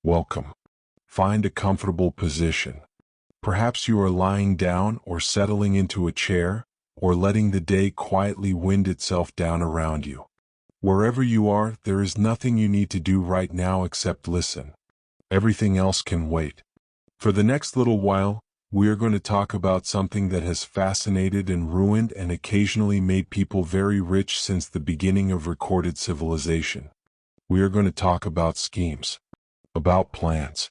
Welcome. Find a comfortable position. Perhaps you are lying down or settling into a chair, or letting the day quietly wind itself down around you. Wherever you are, there is nothing you need to do right now except listen. Everything else can wait. For the next little while, we are going to talk about something that has fascinated and ruined and occasionally made people very rich since the beginning of recorded civilization. We are going to talk about schemes, about plans,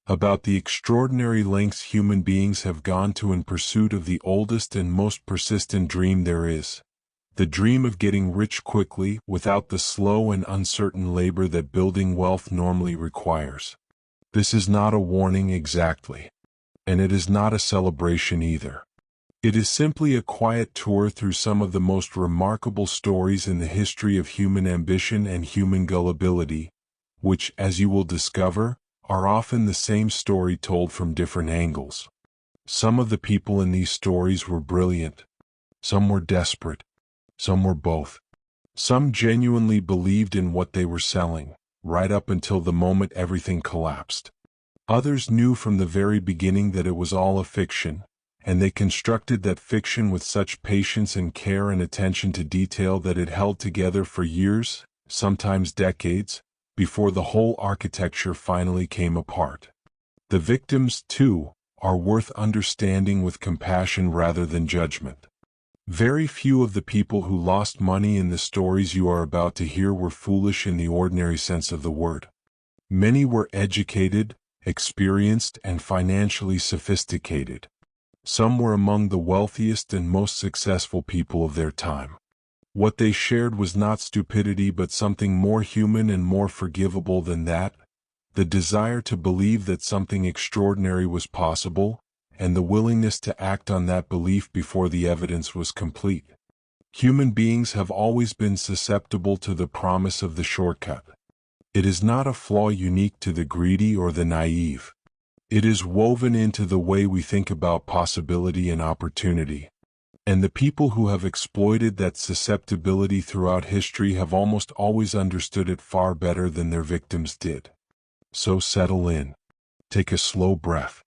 about the extraordinary lengths human beings have gone to in pursuit of the oldest and most persistent dream there is. The dream of getting rich quickly without the slow and uncertain labor that building wealth normally requires. This is not a warning exactly. And it is not a celebration either. It is simply a quiet tour through some of the most remarkable stories in the history of human ambition and human gullibility, which, as you will discover, are often the same story told from different angles. Some of the people in these stories were brilliant. Some were desperate. Some were both. Some genuinely believed in what they were selling, right up until the moment everything collapsed. Others knew from the very beginning that it was all a fiction, and they constructed that fiction with such patience and care and attention to detail that it held together for years, sometimes decades, before the whole architecture finally came apart. The victims, too, are worth understanding with compassion rather than judgment. Very few of the people who lost money in the stories you are about to hear were foolish in the ordinary sense of the word. Many were educated, experienced, and financially sophisticated. Some were among the wealthiest and most successful people of their time. What they shared was not stupidity but something more human and more forgivable than that, the desire to believe that something extraordinary was possible, and the willingness to act on that belief before the evidence was complete. Human beings have always been susceptible to the promise of the shortcut. It is not a flaw unique to the greedy or the naive. It is woven into the way we think about possibility and opportunity. And the people who have exploited that susceptibility throughout history have almost always understood it far better than their victims did. So settle in. Take a slow breath.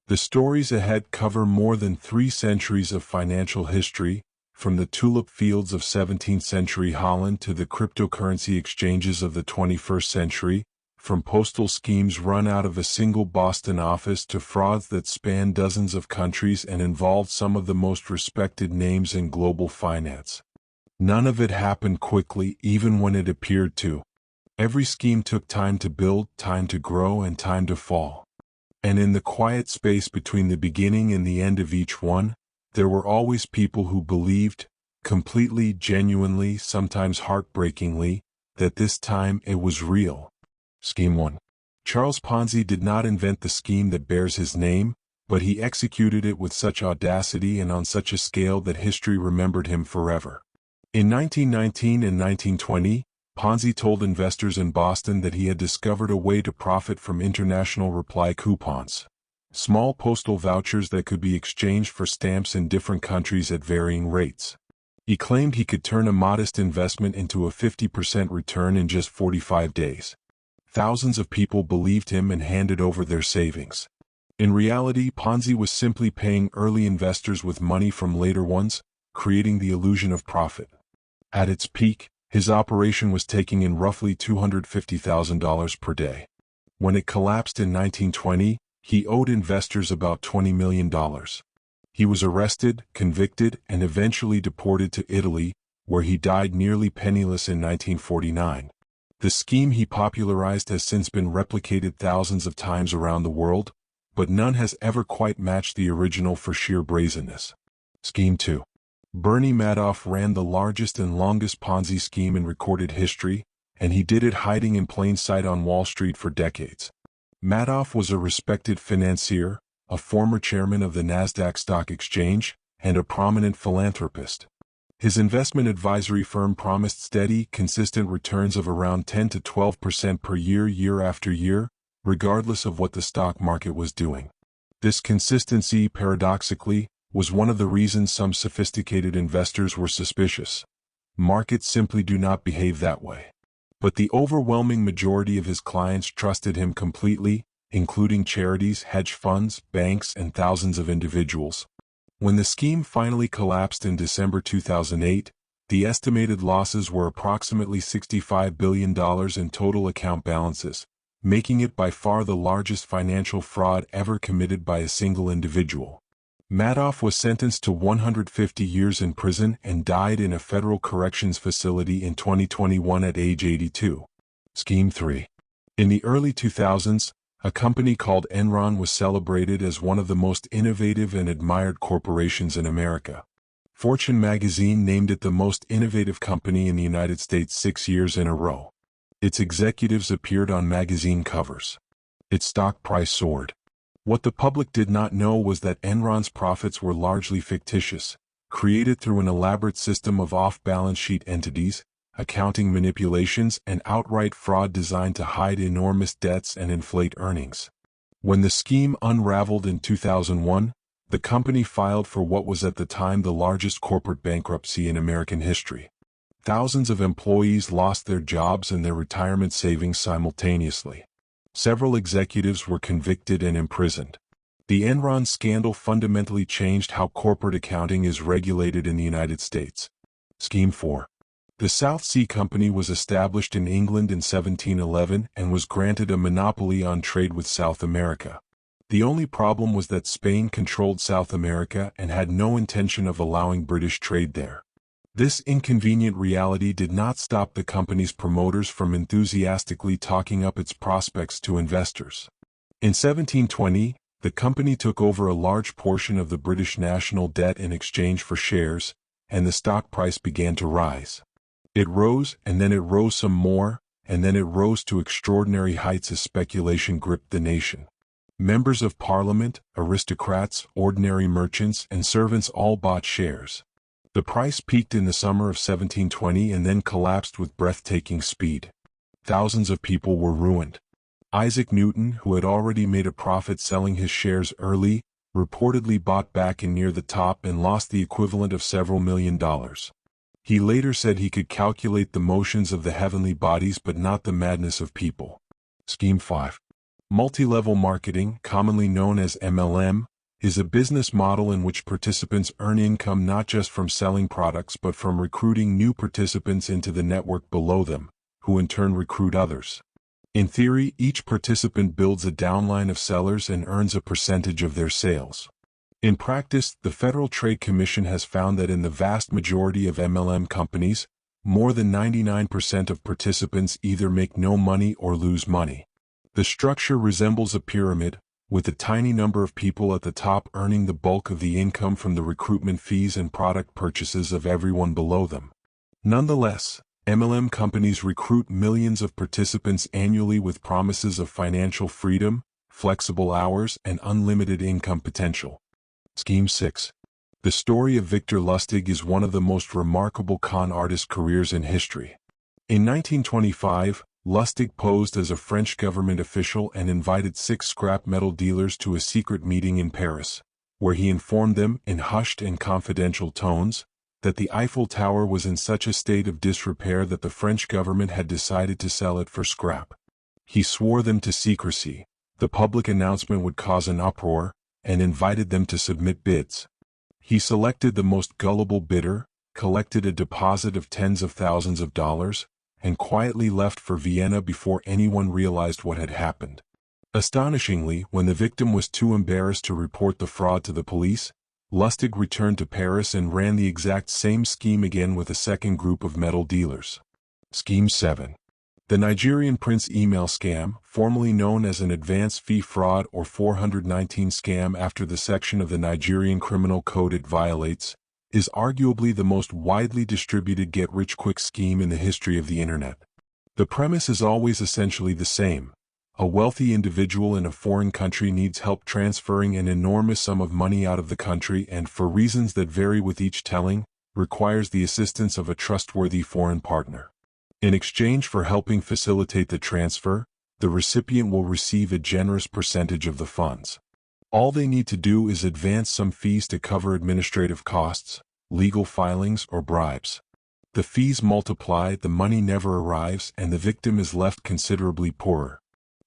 The stories ahead cover more than 3 centuries of financial history, from the tulip fields of 17th century Holland to the cryptocurrency exchanges of the 21st century, from postal schemes run out of a single Boston office to frauds that span dozens of countries and involved some of the most respected names in global finance. None of it happened quickly, even when it appeared to. Every scheme took time to build, time to grow, and time to fall. And in the quiet space between the beginning and the end of each one, there were always people who believed, completely, genuinely, sometimes heartbreakingly, that this time it was real. Scheme 1. Charles Ponzi did not invent the scheme that bears his name, but he executed it with such audacity and on such a scale that history remembered him forever. In 1919 and 1920, Ponzi told investors in Boston that he had discovered a way to profit from international reply coupons. Small postal vouchers that could be exchanged for stamps in different countries at varying rates. He claimed he could turn a modest investment into a 50% return in just 45 days. Thousands of people believed him and handed over their savings. In reality, Ponzi was simply paying early investors with money from later ones, creating the illusion of profit. At its peak, his operation was taking in roughly $250,000 per day. When it collapsed in 1920, he owed investors about $20 million. He was arrested, convicted, and eventually deported to Italy, where he died nearly penniless in 1949. The scheme he popularized has since been replicated thousands of times around the world, but none has ever quite matched the original for sheer brazenness. Scheme 2. Bernie Madoff ran the largest and longest Ponzi scheme in recorded history, and he did it hiding in plain sight on Wall Street for decades. Madoff was a respected financier, a former chairman of the Nasdaq Stock Exchange, and a prominent philanthropist. His investment advisory firm promised steady, consistent returns of around 10 to 12% per year, year after year, regardless of what the stock market was doing. This consistency, paradoxically, was one of the reasons some sophisticated investors were suspicious. Markets simply do not behave that way. But the overwhelming majority of his clients trusted him completely, including charities, hedge funds, banks, and thousands of individuals. When the scheme finally collapsed in December 2008, the estimated losses were approximately $65 billion in total account balances, making it by far the largest financial fraud ever committed by a single individual. Madoff was sentenced to 150 years in prison and died in a federal corrections facility in 2021 at age 82. Scheme 3. In the early 2000s, a company called Enron was celebrated as one of the most innovative and admired corporations in America. Fortune magazine named it the most innovative company in the United States 6 years in a row. Its executives appeared on magazine covers. Its stock price soared. What the public did not know was that Enron's profits were largely fictitious, created through an elaborate system of off-balance sheet entities, accounting manipulations, and outright fraud designed to hide enormous debts and inflate earnings. When the scheme unraveled in 2001, the company filed for what was at the time the largest corporate bankruptcy in American history. Thousands of employees lost their jobs and their retirement savings simultaneously. Several executives were convicted and imprisoned. The Enron scandal fundamentally changed how corporate accounting is regulated in the United States. Scheme 4. The South Sea Company was established in England in 1711 and was granted a monopoly on trade with South America. The only problem was that Spain controlled South America and had no intention of allowing British trade there. This inconvenient reality did not stop the company's promoters from enthusiastically talking up its prospects to investors. In 1720, the company took over a large portion of the British national debt in exchange for shares, and the stock price began to rise. It rose, and then it rose some more, and then it rose to extraordinary heights as speculation gripped the nation. Members of Parliament, aristocrats, ordinary merchants, and servants all bought shares. The price peaked in the summer of 1720 and then collapsed with breathtaking speed. Thousands of people were ruined. Isaac Newton, who had already made a profit selling his shares early, reportedly bought back in near the top and lost the equivalent of several $1 million. He later said he could calculate the motions of the heavenly bodies but not the madness of people. Scheme 5. Multi-level marketing, commonly known as MLM, is a business model in which participants earn income not just from selling products but from recruiting new participants into the network below them, who in turn recruit others. In theory, each participant builds a downline of sellers and earns a percentage of their sales. In practice, the Federal Trade Commission has found that in the vast majority of MLM companies, more than 99% of participants either make no money or lose money. The structure resembles a pyramid, with a tiny number of people at the top earning the bulk of the income from the recruitment fees and product purchases of everyone below them. Nonetheless, MLM companies recruit millions of participants annually with promises of financial freedom, flexible hours, and unlimited income potential. Scheme 6. The story of Victor Lustig is one of the most remarkable con artist careers in history. In 1925, Lustig posed as a French government official and invited 6 scrap metal dealers to a secret meeting in Paris, where he informed them, in hushed and confidential tones, that the Eiffel Tower was in such a state of disrepair that the French government had decided to sell it for scrap. He swore them to secrecy, the public announcement would cause an uproar, and invited them to submit bids. He selected the most gullible bidder, collected a deposit of tens of thousands of dollars, and quietly left for Vienna before anyone realized what had happened. Astonishingly, when the victim was too embarrassed to report the fraud to the police, Lustig returned to Paris and ran the exact same scheme again with a second group of metal dealers. Scheme 7. The Nigerian Prince email scam, formerly known as an advance fee fraud or 419 scam after the section of the Nigerian Criminal Code it violates, is arguably the most widely distributed get-rich-quick scheme in the history of the Internet. The premise is always essentially the same. A wealthy individual in a foreign country needs help transferring an enormous sum of money out of the country and, for reasons that vary with each telling, requires the assistance of a trustworthy foreign partner. In exchange for helping facilitate the transfer, the recipient will receive a generous percentage of the funds. All they need to do is advance some fees to cover administrative costs, legal filings, or bribes. The fees multiply, the money never arrives, and the victim is left considerably poorer.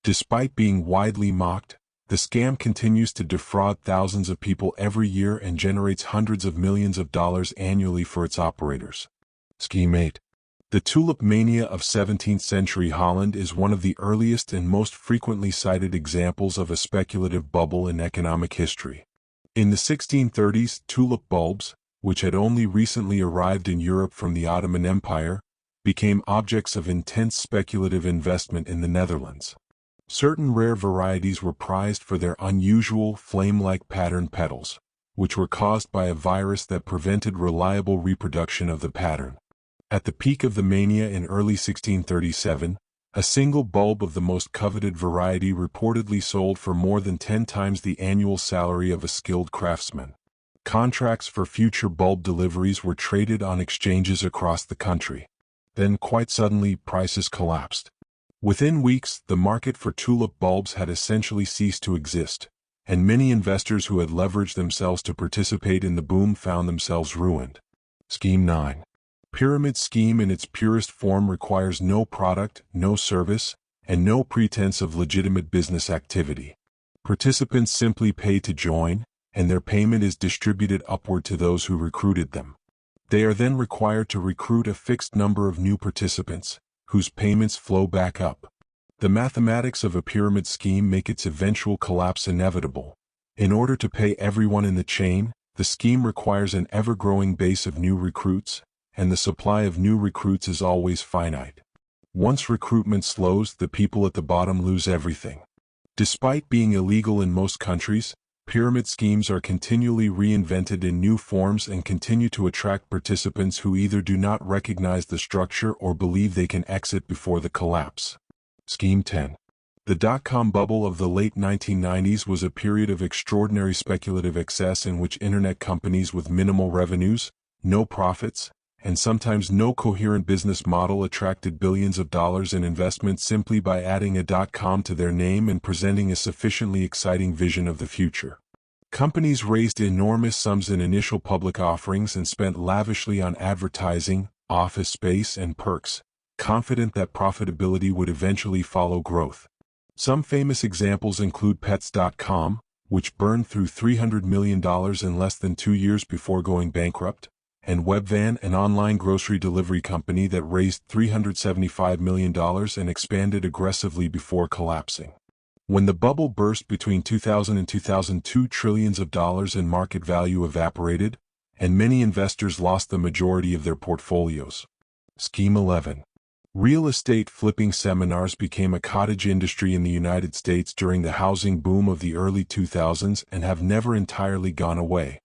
Despite being widely mocked, the scam continues to defraud thousands of people every year and generates hundreds of millions of dollars annually for its operators. Scheme 8. The tulip mania of 17th century Holland is one of the earliest and most frequently cited examples of a speculative bubble in economic history. In the 1630s, tulip bulbs, which had only recently arrived in Europe from the Ottoman Empire, became objects of intense speculative investment in the Netherlands. Certain rare varieties were prized for their unusual, flame-like pattern petals, which were caused by a virus that prevented reliable reproduction of the pattern. At the peak of the mania in early 1637, a single bulb of the most coveted variety reportedly sold for more than 10 times the annual salary of a skilled craftsman. Contracts for future bulb deliveries were traded on exchanges across the country. Then, quite suddenly, prices collapsed. Within weeks, the market for tulip bulbs had essentially ceased to exist, and many investors who had leveraged themselves to participate in the boom found themselves ruined. Scheme 9. Pyramid scheme in its purest form requires no product, no service, and no pretense of legitimate business activity. Participants simply pay to join, and their payment is distributed upward to those who recruited them. They are then required to recruit a fixed number of new participants, whose payments flow back up. The mathematics of a pyramid scheme make its eventual collapse inevitable. In order to pay everyone in the chain, the scheme requires an ever-growing base of new recruits, and the supply of new recruits is always finite. Once recruitment slows, the people at the bottom lose everything. Despite being illegal in most countries, pyramid schemes are continually reinvented in new forms and continue to attract participants who either do not recognize the structure or believe they can exit before the collapse. Scheme 10. The dot-com bubble of the late 1990s was a period of extraordinary speculative excess in which internet companies with minimal revenues, no profits, and sometimes no coherent business model attracted billions of dollars in investment simply by adding a .com to their name and presenting a sufficiently exciting vision of the future. Companies raised enormous sums in initial public offerings and spent lavishly on advertising, office space, and perks, confident that profitability would eventually follow growth. Some famous examples include Pets.com, which burned through $300 million in less than 2 years before going bankrupt, and Webvan, an online grocery delivery company that raised $375 million and expanded aggressively before collapsing. When the bubble burst between 2000 and 2002, trillions of dollars in market value evaporated, and many investors lost the majority of their portfolios. Scheme 11. Real estate flipping seminars became a cottage industry in the United States during the housing boom of the early 2000s and have never entirely gone away.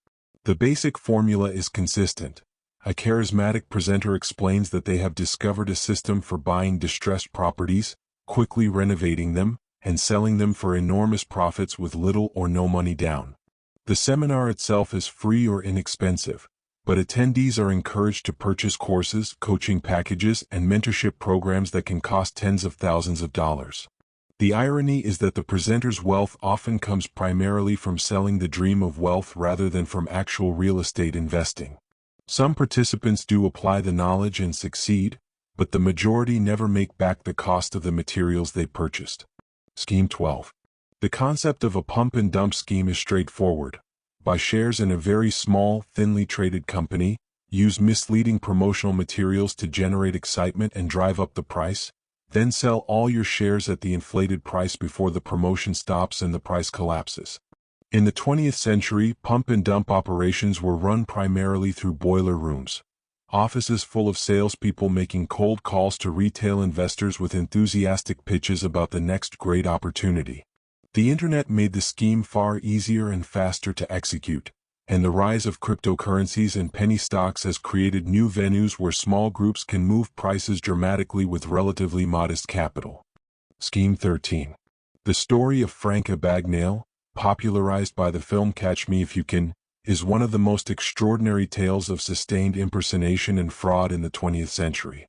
The basic formula is consistent. A charismatic presenter explains that they have discovered a system for buying distressed properties, quickly renovating them, and selling them for enormous profits with little or no money down. The seminar itself is free or inexpensive, but attendees are encouraged to purchase courses, coaching packages, and mentorship programs that can cost tens of thousands of dollars. The irony is that the presenter's wealth often comes primarily from selling the dream of wealth rather than from actual real estate investing. Some participants do apply the knowledge and succeed, but the majority never make back the cost of the materials they purchased. Scheme 12. The concept of a pump and dump scheme is straightforward. Buy shares in a very small, thinly traded company, use misleading promotional materials to generate excitement and drive up the price, then sell all your shares at the inflated price before the promotion stops and the price collapses. In the 20th century, pump and dump operations were run primarily through boiler rooms, offices full of salespeople making cold calls to retail investors with enthusiastic pitches about the next great opportunity. The internet made the scheme far easier and faster to execute, and the rise of cryptocurrencies and penny stocks has created new venues where small groups can move prices dramatically with relatively modest capital. Scheme 13. The story of Frank Abagnale, popularized by the film Catch Me If You Can, is one of the most extraordinary tales of sustained impersonation and fraud in the 20th century.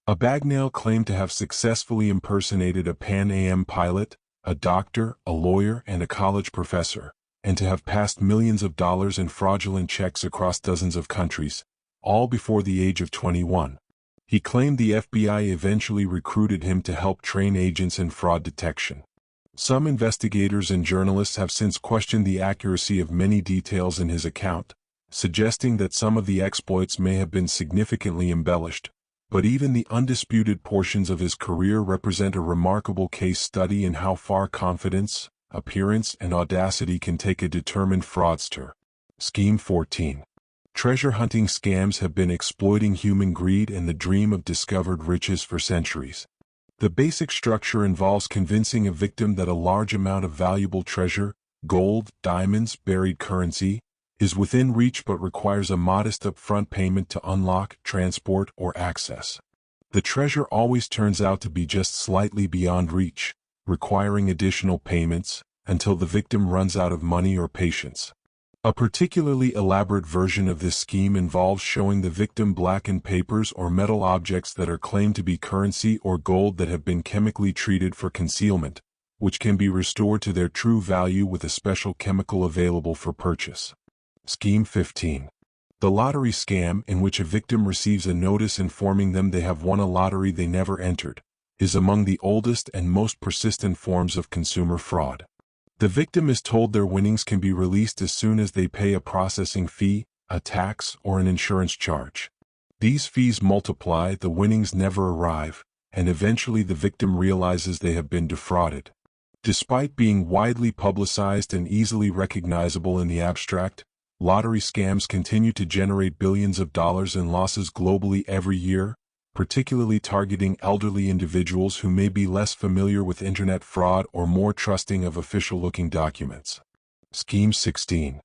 Abagnale claimed to have successfully impersonated a Pan Am pilot, a doctor, a lawyer, and a college professor, and to have passed millions of dollars in fraudulent checks across dozens of countries, all before the age of 21. He claimed the FBI eventually recruited him to help train agents in fraud detection. Some investigators and journalists have since questioned the accuracy of many details in his account, suggesting that some of the exploits may have been significantly embellished, but even the undisputed portions of his career represent a remarkable case study in how far confidence, appearance, and audacity can take a determined fraudster. Scheme 14. Treasure hunting scams have been exploiting human greed and the dream of discovered riches for centuries. The basic structure involves convincing a victim that a large amount of valuable treasure, gold, diamonds, buried currency, is within reach but requires a modest upfront payment to unlock, transport, or access. The treasure always turns out to be just slightly beyond reach, requiring additional payments, until the victim runs out of money or patience. A particularly elaborate version of this scheme involves showing the victim blackened papers or metal objects that are claimed to be currency or gold that have been chemically treated for concealment, which can be restored to their true value with a special chemical available for purchase. Scheme 15. The lottery scam, in which a victim receives a notice informing them they have won a lottery they never entered, is among the oldest and most persistent forms of consumer fraud. The victim is told their winnings can be released as soon as they pay a processing fee, a tax, or an insurance charge. These fees multiply, the winnings never arrive, and eventually the victim realizes they have been defrauded. Despite being widely publicized and easily recognizable in the abstract, lottery scams continue to generate billions of dollars in losses globally every year, particularly targeting elderly individuals who may be less familiar with internet fraud or more trusting of official-looking documents. Scheme 16.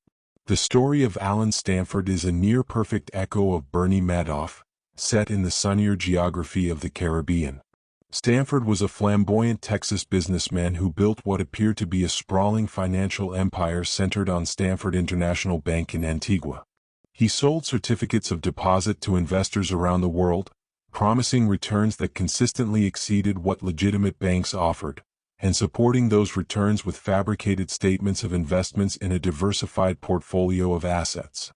The story of Alan Stanford is a near-perfect echo of Bernie Madoff, set in the sunnier geography of the Caribbean. Stanford was a flamboyant Texas businessman who built what appeared to be a sprawling financial empire centered on Stanford International Bank in Antigua. He sold certificates of deposit to investors around the world, promising returns that consistently exceeded what legitimate banks offered, and supporting those returns with fabricated statements of investments in a diversified portfolio of assets.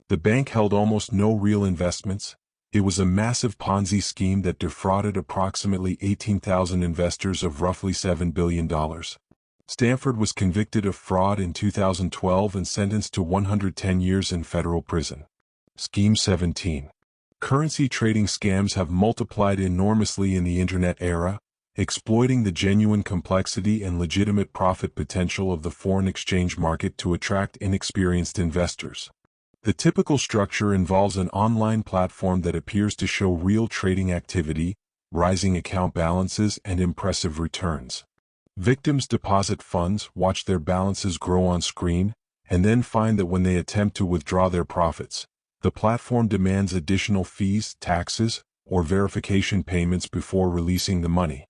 The bank held almost no real investments. It was a massive Ponzi scheme that defrauded approximately 18,000 investors of roughly $7 billion. Stanford was convicted of fraud in 2012 and sentenced to 110 years in federal prison. Scheme 17. Currency trading scams have multiplied enormously in the Internet era, exploiting the genuine complexity and legitimate profit potential of the foreign exchange market to attract inexperienced investors. The typical structure involves an online platform that appears to show real trading activity, rising account balances, and impressive returns. Victims deposit funds, watch their balances grow on screen, and then find that when they attempt to withdraw their profits, the platform demands additional fees, taxes, or verification payments before releasing the money.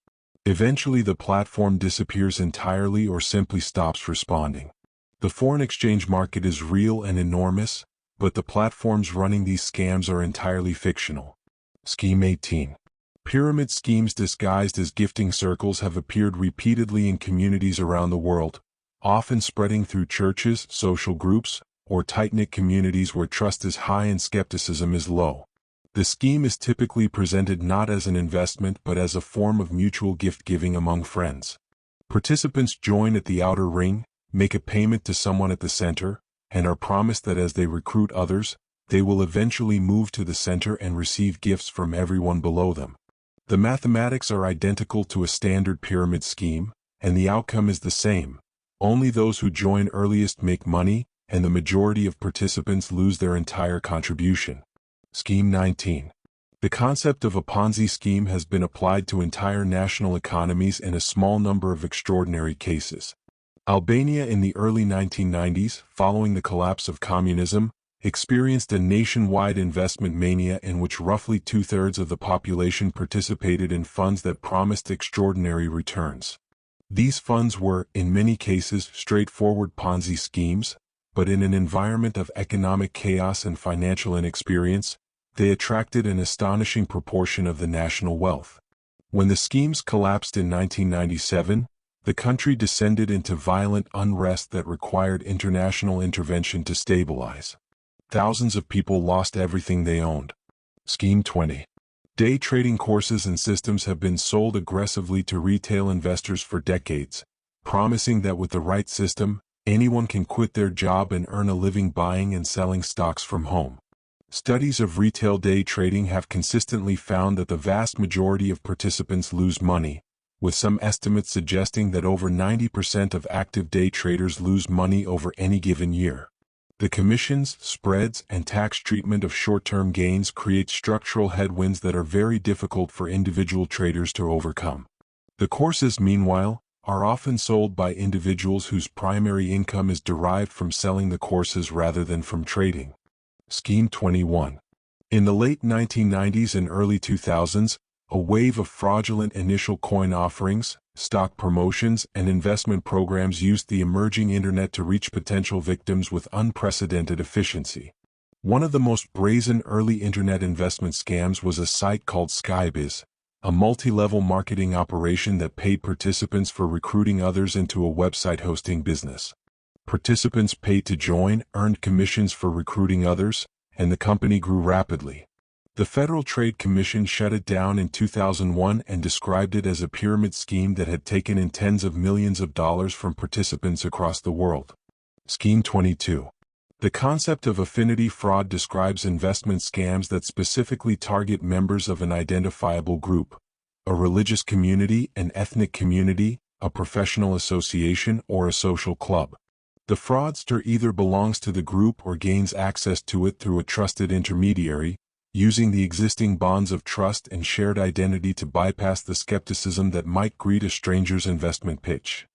Eventually the platform disappears entirely or simply stops responding. The foreign exchange market is real and enormous, but the platforms running these scams are entirely fictional. Scheme 18. Pyramid schemes disguised as gifting circles have appeared repeatedly in communities around the world, often spreading through churches, social groups, or tight-knit communities where trust is high and skepticism is low. The scheme is typically presented not as an investment but as a form of mutual gift-giving among friends. Participants join at the outer ring, make a payment to someone at the center, and are promised that as they recruit others, they will eventually move to the center and receive gifts from everyone below them. The mathematics are identical to a standard pyramid scheme, and the outcome is the same. Only those who join earliest make money, and the majority of participants lose their entire contribution. Scheme 19. The concept of a Ponzi scheme has been applied to entire national economies in a small number of extraordinary cases. Albania in the early 1990s, following the collapse of communism, experienced a nationwide investment mania in which roughly two-thirds of the population participated in funds that promised extraordinary returns. These funds were, in many cases, straightforward Ponzi schemes, but in an environment of economic chaos and financial inexperience, they attracted an astonishing proportion of the national wealth. When the schemes collapsed in 1997, the country descended into violent unrest that required international intervention to stabilize. Thousands of people lost everything they owned. Scheme 20. Day trading courses and systems have been sold aggressively to retail investors for decades, promising that with the right system, anyone can quit their job and earn a living buying and selling stocks from home. Studies of retail day trading have consistently found that the vast majority of participants lose money, with some estimates suggesting that over 90% of active day traders lose money over any given year. The commissions, spreads, and tax treatment of short-term gains create structural headwinds that are very difficult for individual traders to overcome. The courses, meanwhile, are often sold by individuals whose primary income is derived from selling the courses rather than from trading. Scheme 21. In the late 1990s and early 2000s, a wave of fraudulent initial coin offerings, stock promotions, and investment programs used the emerging internet to reach potential victims with unprecedented efficiency. One of the most brazen early internet investment scams was a site called Skybiz, a multi-level marketing operation that paid participants for recruiting others into a website hosting business. Participants paid to join, earned commissions for recruiting others, and the company grew rapidly. The Federal Trade Commission shut it down in 2001 and described it as a pyramid scheme that had taken in tens of millions of dollars from participants across the world. Scheme 22. The concept of affinity fraud describes investment scams that specifically target members of an identifiable group, a religious community, an ethnic community, a professional association, or a social club. The fraudster either belongs to the group or gains access to it through a trusted intermediary, using the existing bonds of trust and shared identity to bypass the skepticism that might greet a stranger's investment pitch.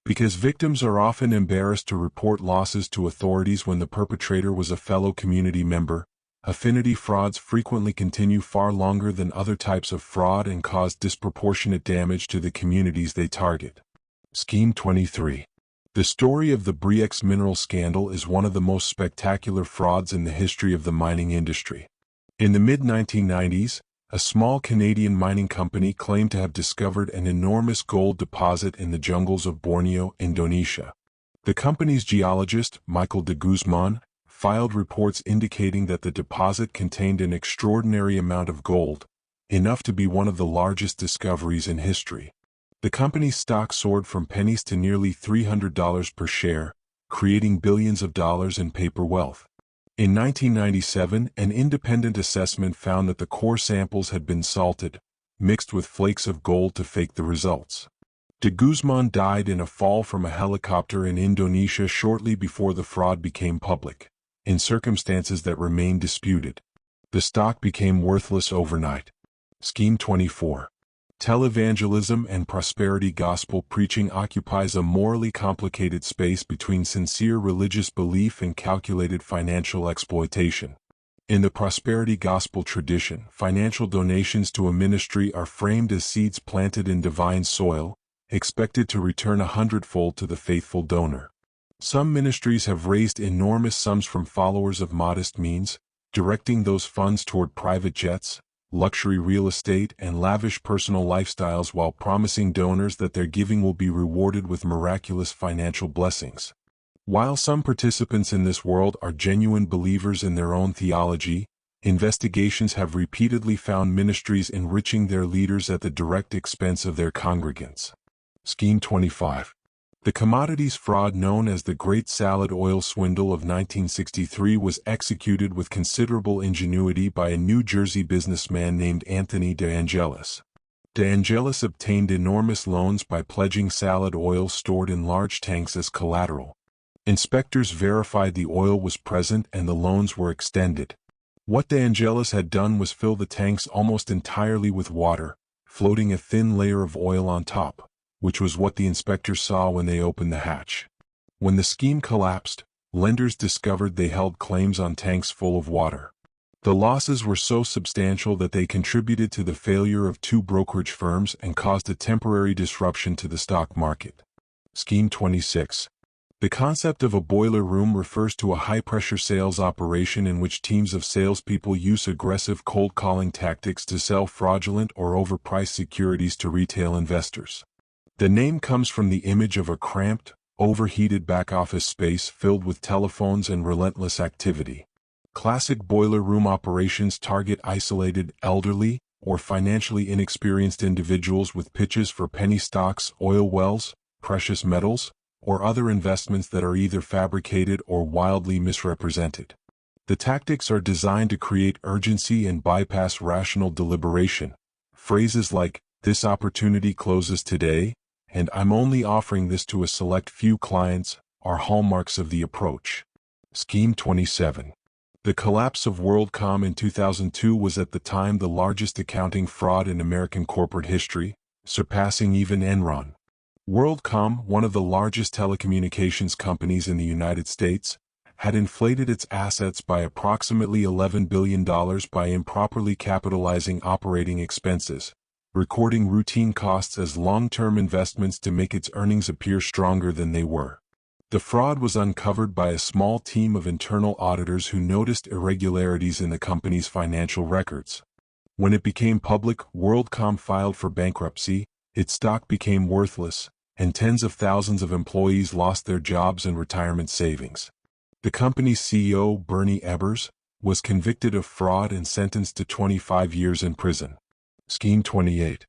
Because victims are often embarrassed to report losses to authorities when the perpetrator was a fellow community member, affinity frauds frequently continue far longer than other types of fraud and cause disproportionate damage to the communities they target. Scheme 23. The story of the Bre-X mineral scandal is one of the most spectacular frauds in the history of the mining industry. In the mid-1990s, a small Canadian mining company claimed to have discovered an enormous gold deposit in the jungles of Borneo, Indonesia. The company's geologist, Michael de Guzman, filed reports indicating that the deposit contained an extraordinary amount of gold, enough to be one of the largest discoveries in history. The company's stock soared from pennies to nearly $300 per share, creating billions of dollars in paper wealth. In 1997, an independent assessment found that the core samples had been salted, mixed with flakes of gold to fake the results. De Guzman died in a fall from a helicopter in Indonesia shortly before the fraud became public, in circumstances that remain disputed. The stock became worthless overnight. Scheme 24. Televangelism and prosperity gospel preaching occupies a morally complicated space between sincere religious belief and calculated financial exploitation. In the prosperity gospel tradition, financial donations to a ministry are framed as seeds planted in divine soil, expected to return 100-fold to the faithful donor. Some ministries have raised enormous sums from followers of modest means, directing those funds toward private jets, luxury real estate, and lavish personal lifestyles while promising donors that their giving will be rewarded with miraculous financial blessings. While some participants in this world are genuine believers in their own theology, investigations have repeatedly found ministries enriching their leaders at the direct expense of their congregants. Scheme 25. The commodities fraud known as the Great Salad Oil Swindle of 1963 was executed with considerable ingenuity by a New Jersey businessman named Anthony De Angelis. De Angelis obtained enormous loans by pledging salad oil stored in large tanks as collateral. Inspectors verified the oil was present and the loans were extended. What De Angelis had done was fill the tanks almost entirely with water, floating a thin layer of oil on top, which was what the inspectors saw when they opened the hatch. When the scheme collapsed, lenders discovered they held claims on tanks full of water. The losses were so substantial that they contributed to the failure of 2 brokerage firms and caused a temporary disruption to the stock market. Scheme 26. The concept of a boiler room refers to a high-pressure sales operation in which teams of salespeople use aggressive cold-calling tactics to sell fraudulent or overpriced securities to retail investors. The name comes from the image of a cramped, overheated back-office space filled with telephones and relentless activity. Classic boiler room operations target isolated, elderly, or financially inexperienced individuals with pitches for penny stocks, oil wells, precious metals, or other investments that are either fabricated or wildly misrepresented. The tactics are designed to create urgency and bypass rational deliberation. Phrases like, "This opportunity closes today," and "I'm only offering this to a select few clients," are hallmarks of the approach. Scheme 27. The collapse of WorldCom in 2002 was at the time the largest accounting fraud in American corporate history, surpassing even Enron. WorldCom, one of the largest telecommunications companies in the United States, had inflated its assets by approximately $11 billion by improperly capitalizing operating expenses, recording routine costs as long-term investments to make its earnings appear stronger than they were. The fraud was uncovered by a small team of internal auditors who noticed irregularities in the company's financial records. When it became public, WorldCom filed for bankruptcy, its stock became worthless, and tens of thousands of employees lost their jobs and retirement savings. The company's CEO, Bernie Ebbers, was convicted of fraud and sentenced to 25 years in prison. Scheme 28.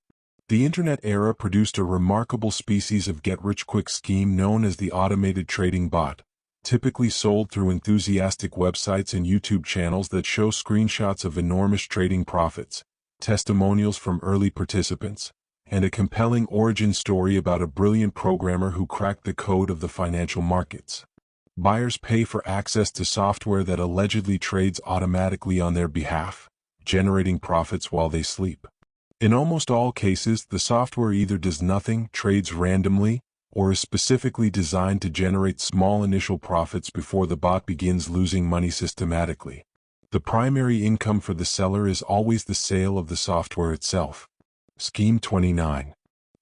The Internet era produced a remarkable species of get-rich-quick scheme known as the automated trading bot, typically sold through enthusiastic websites and YouTube channels that show screenshots of enormous trading profits, testimonials from early participants, and a compelling origin story about a brilliant programmer who cracked the code of the financial markets. Buyers pay for access to software that allegedly trades automatically on their behalf, generating profits while they sleep. In almost all cases, the software either does nothing, trades randomly, or is specifically designed to generate small initial profits before the bot begins losing money systematically. The primary income for the seller is always the sale of the software itself. Scheme 29.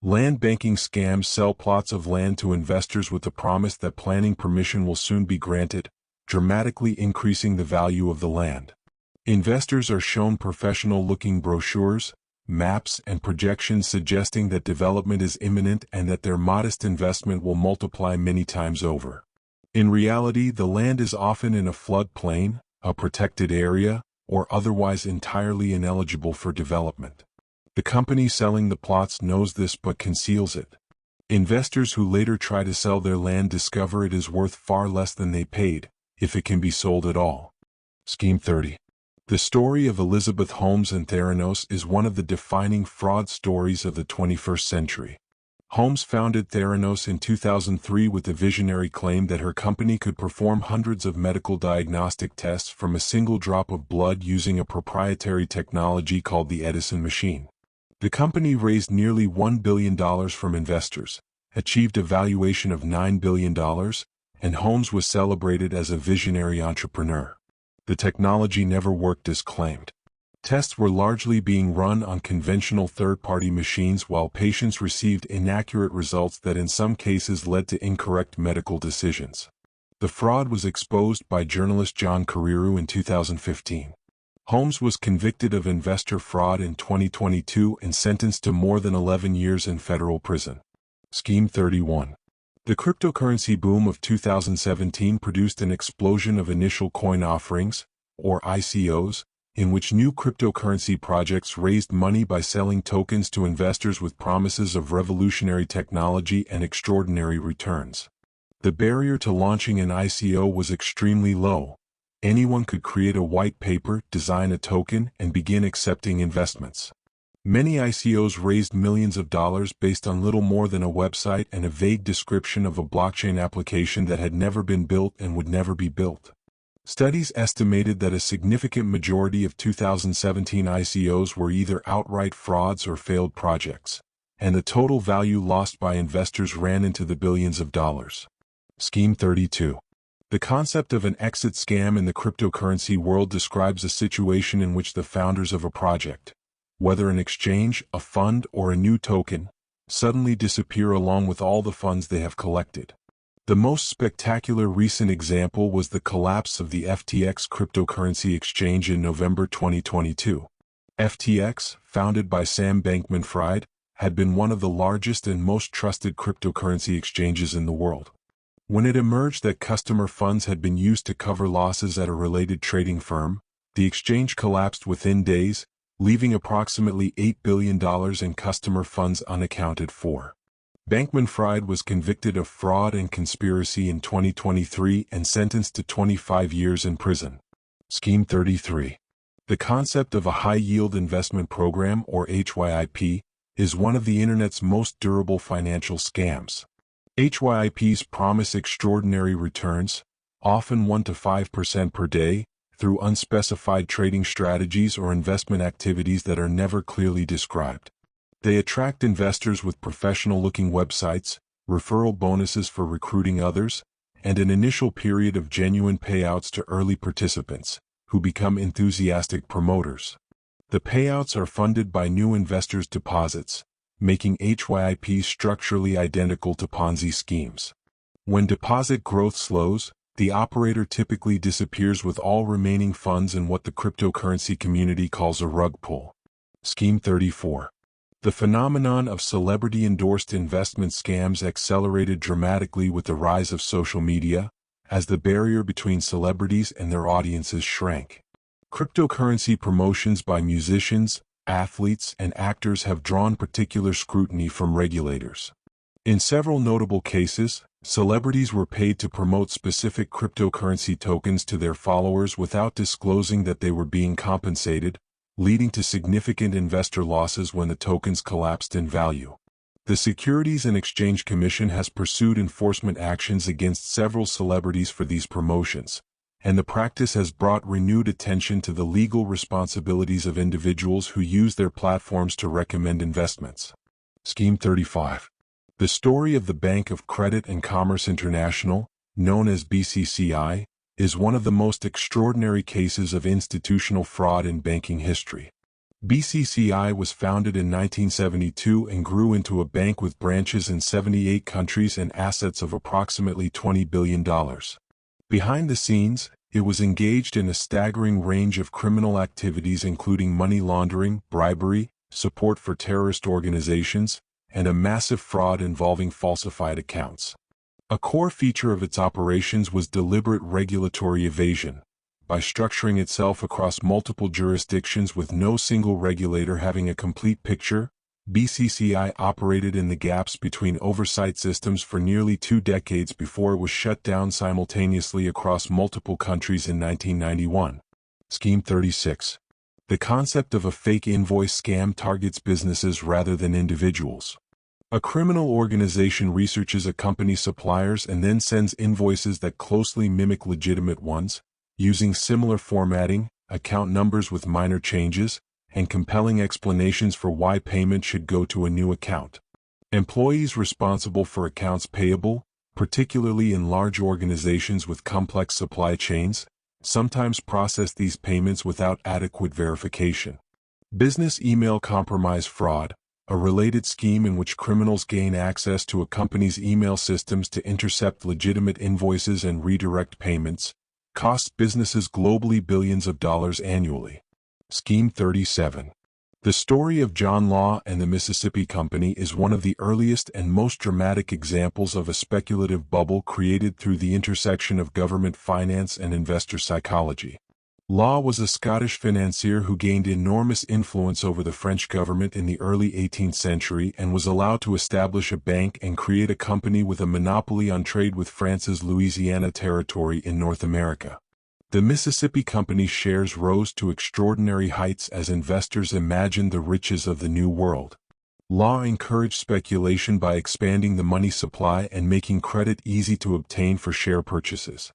Land banking scams sell plots of land to investors with the promise that planning permission will soon be granted, dramatically increasing the value of the land. Investors are shown professional-looking brochures, maps, and projections suggesting that development is imminent and that their modest investment will multiply many times over. In reality, the land is often in a floodplain, a protected area, or otherwise entirely ineligible for development. The company selling the plots knows this but conceals it. Investors who later try to sell their land discover it is worth far less than they paid, if it can be sold at all. Scheme 30. The story of Elizabeth Holmes and Theranos is one of the defining fraud stories of the 21st century. Holmes founded Theranos in 2003 with the visionary claim that her company could perform hundreds of medical diagnostic tests from a single drop of blood using a proprietary technology called the Edison machine. The company raised nearly $1 billion from investors, achieved a valuation of $9 billion, and Holmes was celebrated as a visionary entrepreneur. The technology never worked as claimed. Tests were largely being run on conventional third-party machines while patients received inaccurate results that in some cases led to incorrect medical decisions. The fraud was exposed by journalist John Carreyrou in 2015. Holmes was convicted of investor fraud in 2022 and sentenced to more than 11 years in federal prison. Scheme 31. The cryptocurrency boom of 2017 produced an explosion of initial coin offerings, or ICOs, in which new cryptocurrency projects raised money by selling tokens to investors with promises of revolutionary technology and extraordinary returns. The barrier to launching an ICO was extremely low. Anyone could create a white paper, design a token, and begin accepting investments. Many ICOs raised millions of dollars based on little more than a website and a vague description of a blockchain application that had never been built and would never be built. Studies estimated that a significant majority of 2017 ICOs were either outright frauds or failed projects, and the total value lost by investors ran into the billions of dollars. Scheme 32. The concept of an exit scam in the cryptocurrency world describes a situation in which the founders of a project, whether an exchange, a fund, or a new token, suddenly disappear along with all the funds they have collected. The most spectacular recent example was the collapse of the FTX cryptocurrency exchange in November 2022. FTX, founded by Sam Bankman-Fried, had been one of the largest and most trusted cryptocurrency exchanges in the world. When it emerged that customer funds had been used to cover losses at a related trading firm, the exchange collapsed within days, leaving approximately $8 billion in customer funds unaccounted for. Bankman-Fried was convicted of fraud and conspiracy in 2023 and sentenced to 25 years in prison. Scheme 33. The concept of a high-yield investment program, or HYIP, is one of the Internet's most durable financial scams. HYIPs promise extraordinary returns, often 1 to 5% per day, through unspecified trading strategies or investment activities that are never clearly described. They attract investors with professional-looking websites, referral bonuses for recruiting others, and an initial period of genuine payouts to early participants, who become enthusiastic promoters. The payouts are funded by new investors' deposits, making HYIPs structurally identical to Ponzi schemes. When deposit growth slows, the operator typically disappears with all remaining funds in what the cryptocurrency community calls a rug pull. Scheme 34. The phenomenon of celebrity-endorsed investment scams accelerated dramatically with the rise of social media, as the barrier between celebrities and their audiences shrank. Cryptocurrency promotions by musicians, athletes, and actors have drawn particular scrutiny from regulators. In several notable cases, celebrities were paid to promote specific cryptocurrency tokens to their followers without disclosing that they were being compensated, leading to significant investor losses when the tokens collapsed in value. The Securities and Exchange Commission has pursued enforcement actions against several celebrities for these promotions, and the practice has brought renewed attention to the legal responsibilities of individuals who use their platforms to recommend investments. Scheme 35. The story of the Bank of Credit and Commerce International, known as BCCI, is one of the most extraordinary cases of institutional fraud in banking history. BCCI was founded in 1972 and grew into a bank with branches in 78 countries and assets of approximately $20 billion. Behind the scenes, it was engaged in a staggering range of criminal activities including money laundering, bribery, support for terrorist organizations, and a massive fraud involving falsified accounts. A core feature of its operations was deliberate regulatory evasion, by structuring itself across multiple jurisdictions with no single regulator having a complete picture. BCCI operated in the gaps between oversight systems for nearly 2 decades before it was shut down simultaneously across multiple countries in 1991. Scheme 36. The concept of a fake invoice scam targets businesses rather than individuals. A criminal organization researches a company's suppliers and then sends invoices that closely mimic legitimate ones, using similar formatting, account numbers with minor changes, and compelling explanations for why payment should go to a new account. Employees responsible for accounts payable, particularly in large organizations with complex supply chains, sometimes process these payments without adequate verification. Business email compromise fraud, a related scheme in which criminals gain access to a company's email systems to intercept legitimate invoices and redirect payments, costs businesses globally billions of dollars annually. Scheme 37. The story of John Law and the Mississippi Company is one of the earliest and most dramatic examples of a speculative bubble created through the intersection of government finance and investor psychology. Law was a Scottish financier who gained enormous influence over the French government in the early 18th century and was allowed to establish a bank and create a company with a monopoly on trade with France's Louisiana Territory in North America. The Mississippi Company's shares rose to extraordinary heights as investors imagined the riches of the New World. Law encouraged speculation by expanding the money supply and making credit easy to obtain for share purchases.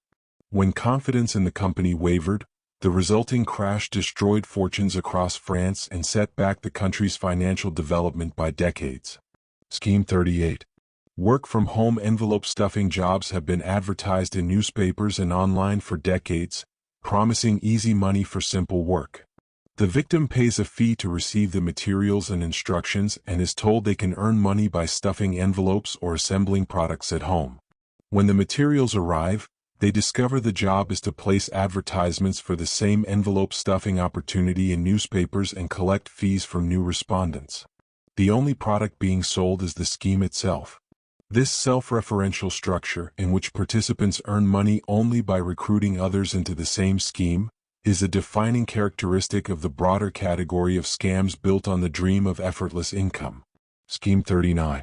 When confidence in the company wavered, the resulting crash destroyed fortunes across France and set back the country's financial development by decades. Scheme 38. Work-from-home envelope stuffing jobs have been advertised in newspapers and online for decades, promising easy money for simple work. The victim pays a fee to receive the materials and instructions and is told they can earn money by stuffing envelopes or assembling products at home. When the materials arrive, they discover the job is to place advertisements for the same envelope stuffing opportunity in newspapers and collect fees from new respondents. The only product being sold is the scheme itself. This self-referential structure, in which participants earn money only by recruiting others into the same scheme, is a defining characteristic of the broader category of scams built on the dream of effortless income. Scheme 39.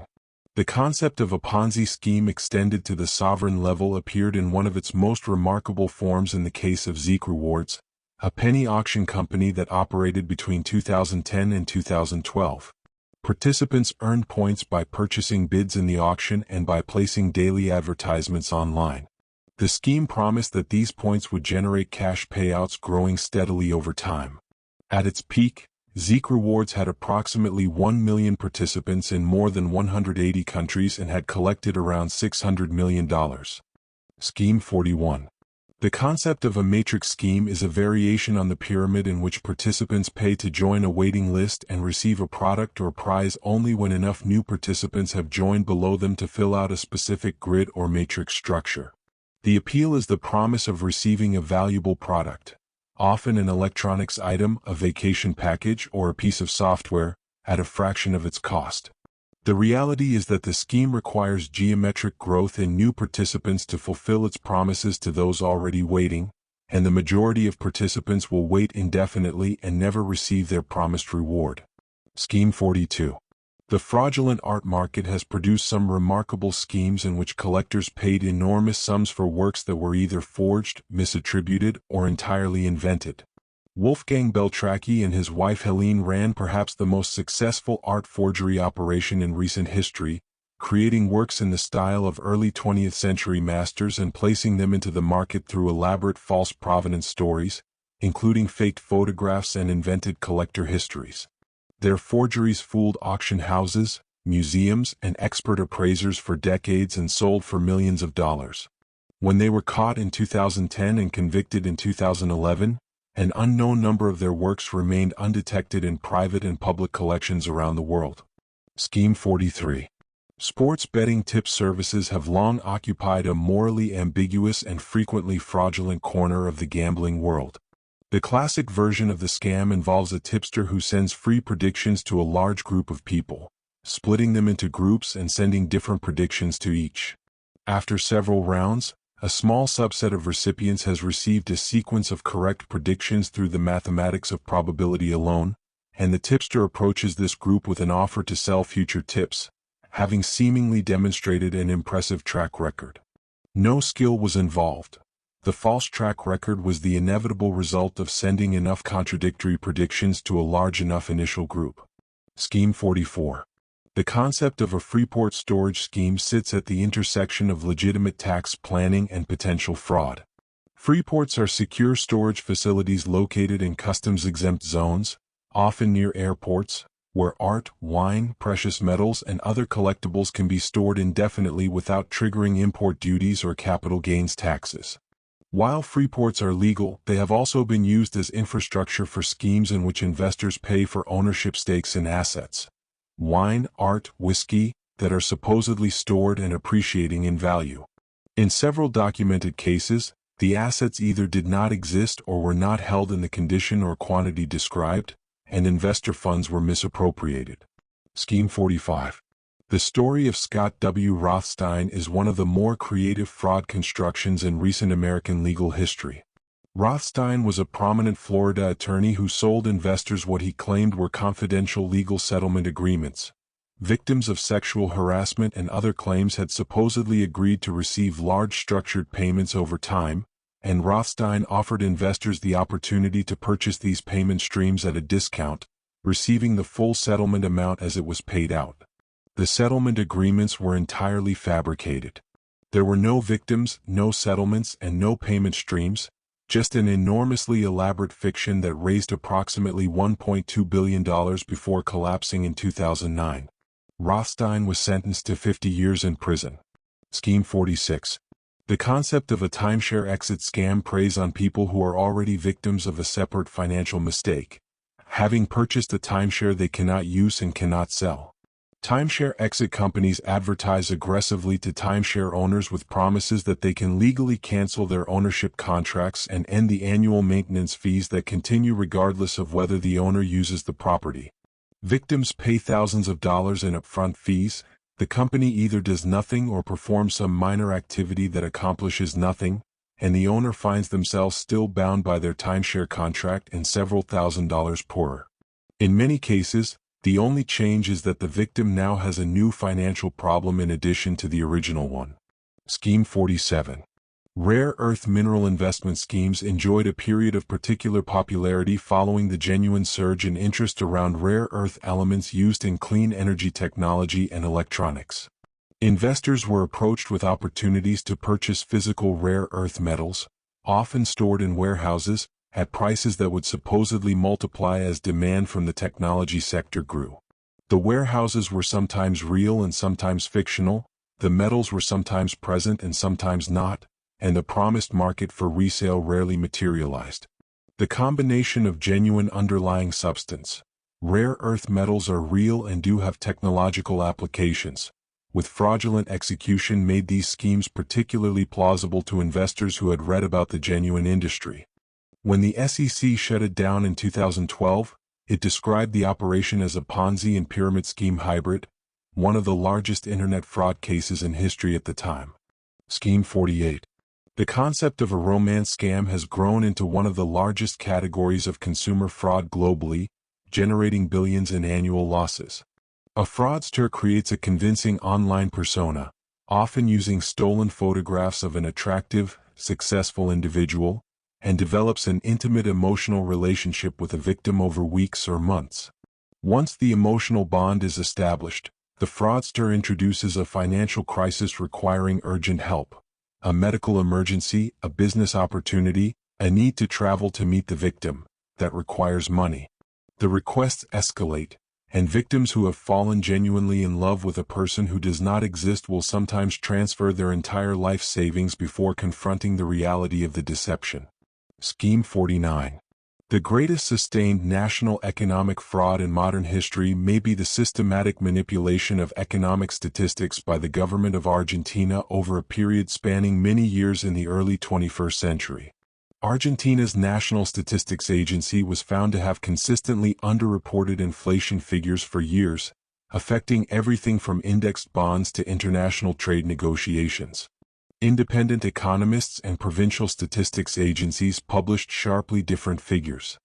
The concept of a Ponzi scheme extended to the sovereign level appeared in one of its most remarkable forms in the case of Zeek Rewards, a penny auction company that operated between 2010 and 2012. Participants earned points by purchasing bids in the auction and by placing daily advertisements online. The scheme promised that these points would generate cash payouts growing steadily over time. At its peak, Zeek Rewards had approximately 1 million participants in more than 180 countries and had collected around $600 million. Scheme 41. The concept of a matrix scheme is a variation on the pyramid in which participants pay to join a waiting list and receive a product or prize only when enough new participants have joined below them to fill out a specific grid or matrix structure. The appeal is the promise of receiving a valuable product, often an electronics item, a vacation package, or a piece of software, at a fraction of its cost. The reality is that the scheme requires geometric growth in new participants to fulfill its promises to those already waiting, and the majority of participants will wait indefinitely and never receive their promised reward. Scheme 42. The fraudulent art market has produced some remarkable schemes in which collectors paid enormous sums for works that were either forged, misattributed, or entirely invented. Wolfgang Beltracchi and his wife Helene ran perhaps the most successful art forgery operation in recent history, creating works in the style of early 20th century masters and placing them into the market through elaborate false provenance stories, including faked photographs and invented collector histories. Their forgeries fooled auction houses, museums, and expert appraisers for decades and sold for millions of dollars. When they were caught in 2010 and convicted in 2011, an unknown number of their works remained undetected in private and public collections around the world. Scheme 43. Sports betting tip services have long occupied a morally ambiguous and frequently fraudulent corner of the gambling world. The classic version of the scam involves a tipster who sends free predictions to a large group of people, splitting them into groups and sending different predictions to each. After several rounds, a small subset of recipients has received a sequence of correct predictions through the mathematics of probability alone, and the tipster approaches this group with an offer to sell future tips, having seemingly demonstrated an impressive track record. No skill was involved. The false track record was the inevitable result of sending enough contradictory predictions to a large enough initial group. Scheme 44. The concept of a Freeport storage scheme sits at the intersection of legitimate tax planning and potential fraud. Freeports are secure storage facilities located in customs-exempt zones, often near airports, where art, wine, precious metals, and other collectibles can be stored indefinitely without triggering import duties or capital gains taxes. While freeports are legal, they have also been used as infrastructure for schemes in which investors pay for ownership stakes in assets, wine, art, whiskey, that are supposedly stored and appreciating in value. In several documented cases, the assets either did not exist or were not held in the condition or quantity described, and investor funds were misappropriated. Scheme 45. The story of Scott W. Rothstein is one of the more creative fraud constructions in recent American legal history. Rothstein was a prominent Florida attorney who sold investors what he claimed were confidential legal settlement agreements. Victims of sexual harassment and other claims had supposedly agreed to receive large structured payments over time, and Rothstein offered investors the opportunity to purchase these payment streams at a discount, receiving the full settlement amount as it was paid out. The settlement agreements were entirely fabricated. There were no victims, no settlements, and no payment streams, just an enormously elaborate fiction that raised approximately $1.2 billion before collapsing in 2009. Rothstein was sentenced to 50 years in prison. Scheme 46. The concept of a timeshare exit scam preys on people who are already victims of a separate financial mistake, having purchased a timeshare they cannot use and cannot sell. Timeshare exit companies advertise aggressively to timeshare owners with promises that they can legally cancel their ownership contracts and end the annual maintenance fees that continue regardless of whether the owner uses the property. Victims pay thousands of dollars in upfront fees, The company either does nothing or performs some minor activity that accomplishes nothing, and the owner finds themselves still bound by their timeshare contract and several $1,000s poorer. In many cases, the only change is that the victim now has a new financial problem in addition to the original one. Scheme 47. Rare earth mineral investment schemes enjoyed a period of particular popularity following the genuine surge in interest around rare earth elements used in clean energy technology and electronics. Investors were approached with opportunities to purchase physical rare earth metals, often stored in warehouses, at prices that would supposedly multiply as demand from the technology sector grew. The warehouses were sometimes real and sometimes fictional, the metals were sometimes present and sometimes not, and the promised market for resale rarely materialized. The combination of genuine underlying substance, rare earth metals are real and do have technological applications, with fraudulent execution made these schemes particularly plausible to investors who had read about the genuine industry. When the SEC shut it down in 2012, it described the operation as a Ponzi and pyramid scheme hybrid, one of the largest internet fraud cases in history at the time. Scheme 48. The concept of a romance scam has grown into one of the largest categories of consumer fraud globally, generating billions in annual losses. A fraudster creates a convincing online persona, often using stolen photographs of an attractive, successful individual, and develops an intimate emotional relationship with a victim over weeks or months. Once the emotional bond is established, the fraudster introduces a financial crisis requiring urgent help. A medical emergency, a business opportunity, a need to travel to meet the victim, that requires money. The requests escalate, and victims who have fallen genuinely in love with a person who does not exist will sometimes transfer their entire life savings before confronting the reality of the deception. Scheme 49. The greatest sustained national economic fraud in modern history may be the systematic manipulation of economic statistics by the government of Argentina over a period spanning many years in the early 21st century. Argentina's National Statistics Agency was found to have consistently underreported inflation figures for years, affecting everything from indexed bonds to international trade negotiations. Independent economists and provincial statistics agencies published sharply different figures.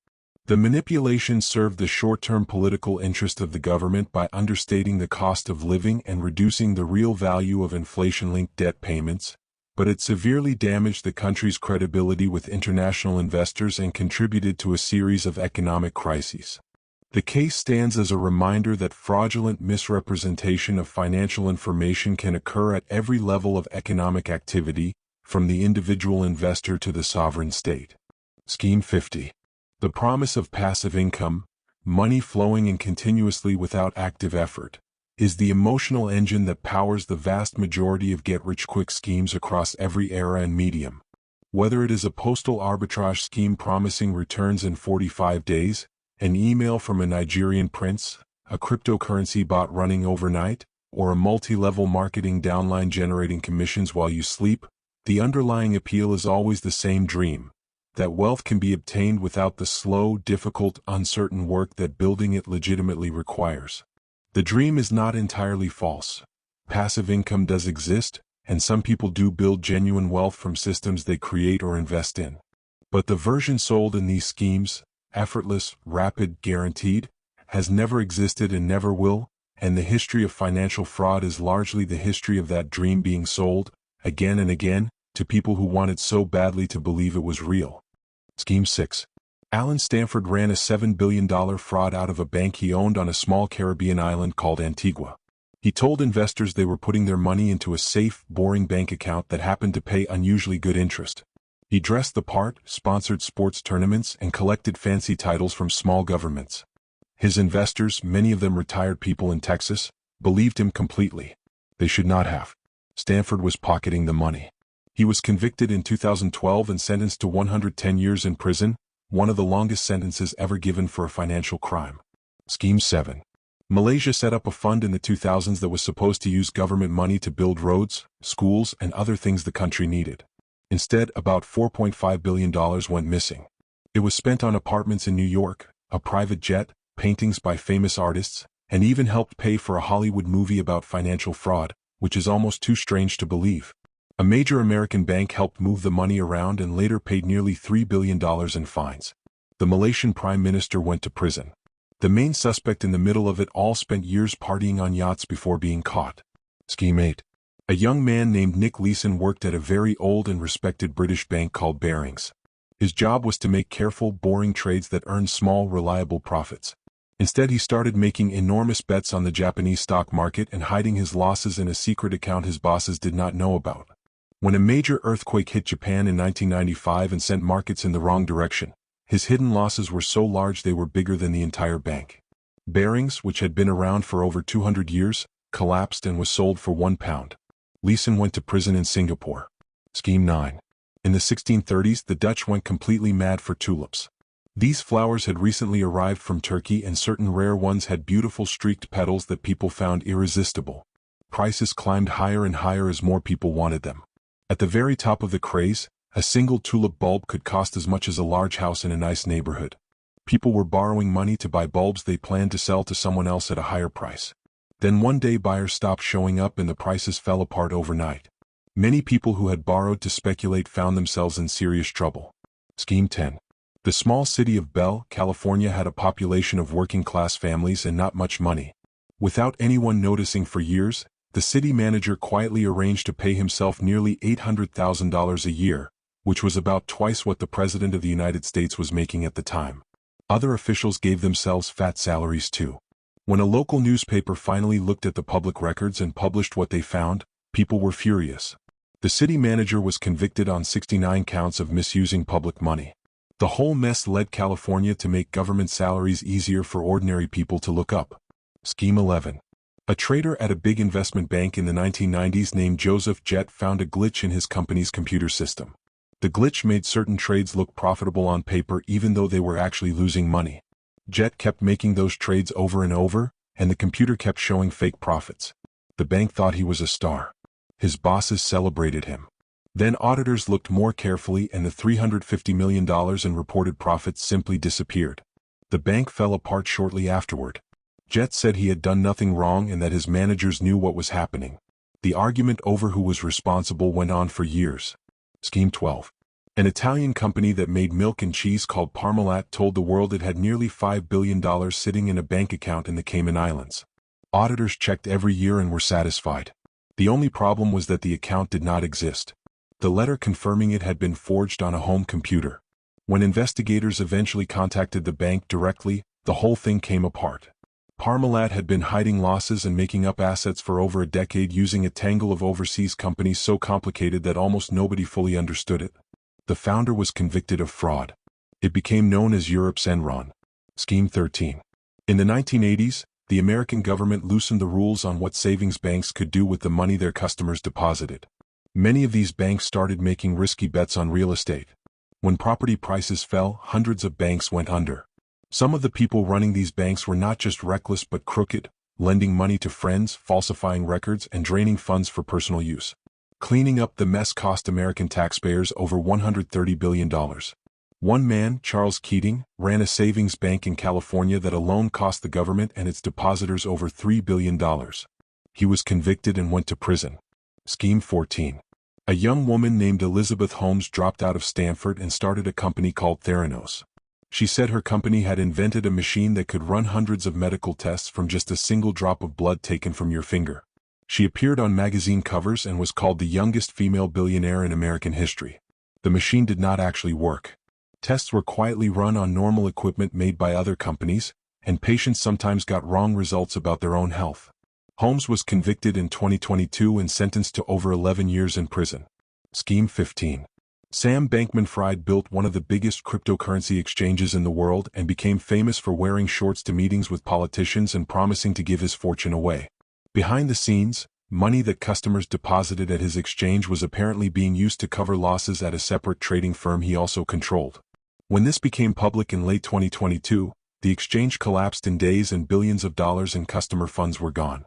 The manipulation served the short-term political interest of the government by understating the cost of living and reducing the real value of inflation-linked debt payments, but it severely damaged the country's credibility with international investors and contributed to a series of economic crises. The case stands as a reminder that fraudulent misrepresentation of financial information can occur at every level of economic activity, from the individual investor to the sovereign state. Scheme 50. The promise of passive income, money flowing in continuously without active effort, is the emotional engine that powers the vast majority of get-rich-quick schemes across every era and medium. Whether it is a postal arbitrage scheme promising returns in 45 days, an email from a Nigerian prince, a cryptocurrency bot running overnight, or a multi-level marketing downline generating commissions while you sleep, the underlying appeal is always the same dream: that wealth can be obtained without the slow, difficult, uncertain work that building it legitimately requires. The dream is not entirely false. Passive income does exist, and some people do build genuine wealth from systems they create or invest in. But the version sold in these schemes, effortless, rapid, guaranteed, has never existed and never will, and the history of financial fraud is largely the history of that dream being sold, again and again, to people who wanted so badly to believe it was real. Scheme 6. Alan Stanford ran a $7 billion fraud out of a bank he owned on a small Caribbean island called Antigua. He told investors they were putting their money into a safe, boring bank account that happened to pay unusually good interest. He dressed the part, sponsored sports tournaments, and collected fancy titles from small governments. His investors, many of them retired people in Texas, believed him completely. They should not have. Stanford was pocketing the money. He was convicted in 2012 and sentenced to 110 years in prison, one of the longest sentences ever given for a financial crime. Scheme 7. Malaysia set up a fund in the 2000s that was supposed to use government money to build roads, schools, and other things the country needed. Instead, about $4.5 billion went missing. It was spent on apartments in New York, a private jet, paintings by famous artists, and even helped pay for a Hollywood movie about financial fraud, which is almost too strange to believe. A major American bank helped move the money around and later paid nearly $3 billion in fines. The Malaysian prime minister went to prison. The main suspect in the middle of it all spent years partying on yachts before being caught. Scheme 8. A young man named Nick Leeson worked at a very old and respected British bank called Barings. His job was to make careful, boring trades that earned small, reliable profits. Instead, he started making enormous bets on the Japanese stock market and hiding his losses in a secret account his bosses did not know about. When a major earthquake hit Japan in 1995 and sent markets in the wrong direction, his hidden losses were so large they were bigger than the entire bank. Barings, which had been around for over 200 years, collapsed and was sold for £1. Leeson went to prison in Singapore. Scheme 9. In the 1630s, the Dutch went completely mad for tulips. These flowers had recently arrived from Turkey, and certain rare ones had beautiful streaked petals that people found irresistible. Prices climbed higher and higher as more people wanted them. At the very top of the craze, a single tulip bulb could cost as much as a large house in a nice neighborhood. People were borrowing money to buy bulbs they planned to sell to someone else at a higher price. Then one day buyers stopped showing up and the prices fell apart overnight. Many people who had borrowed to speculate found themselves in serious trouble. Scheme 10. The small city of Bell, California had a population of working-class families and not much money. Without anyone noticing for years, the city manager quietly arranged to pay himself nearly $800,000 a year, which was about twice what the President of the United States was making at the time. Other officials gave themselves fat salaries too. When a local newspaper finally looked at the public records and published what they found, people were furious. The city manager was convicted on 69 counts of misusing public money. The whole mess led California to make government salaries easier for ordinary people to look up. Scheme 11. A trader at a big investment bank in the 1990s named Joseph Jett found a glitch in his company's computer system. The glitch made certain trades look profitable on paper even though they were actually losing money. Jett kept making those trades over and over, and the computer kept showing fake profits. The bank thought he was a star. His bosses celebrated him. Then auditors looked more carefully and the $350 million in reported profits simply disappeared. The bank fell apart shortly afterward. Jett said he had done nothing wrong and that his managers knew what was happening. The argument over who was responsible went on for years. Scheme 12. An Italian company that made milk and cheese called Parmalat told the world it had nearly $5 billion sitting in a bank account in the Cayman Islands. Auditors checked every year and were satisfied. The only problem was that the account did not exist. The letter confirming it had been forged on a home computer. When investigators eventually contacted the bank directly, the whole thing came apart. Parmalat had been hiding losses and making up assets for over a decade using a tangle of overseas companies so complicated that almost nobody fully understood it. The founder was convicted of fraud. It became known as Europe's Enron. Scheme 13. In the 1980s, the American government loosened the rules on what savings banks could do with the money their customers deposited. Many of these banks started making risky bets on real estate. When property prices fell, hundreds of banks went under. Some of the people running these banks were not just reckless but crooked, lending money to friends, falsifying records, and draining funds for personal use. Cleaning up the mess cost American taxpayers over $130 billion. One man, Charles Keating, ran a savings bank in California that alone cost the government and its depositors over $3 billion. He was convicted and went to prison. Scheme 14. A young woman named Elizabeth Holmes dropped out of Stanford and started a company called Theranos. She said her company had invented a machine that could run hundreds of medical tests from just a single drop of blood taken from your finger. She appeared on magazine covers and was called the youngest female billionaire in American history. The machine did not actually work. Tests were quietly run on normal equipment made by other companies, and patients sometimes got wrong results about their own health. Holmes was convicted in 2022 and sentenced to over 11 years in prison. Scheme 15. Sam Bankman-Fried built one of the biggest cryptocurrency exchanges in the world and became famous for wearing shorts to meetings with politicians and promising to give his fortune away. Behind the scenes, money that customers deposited at his exchange was apparently being used to cover losses at a separate trading firm he also controlled. When this became public in late 2022, the exchange collapsed in days and billions of dollars in customer funds were gone.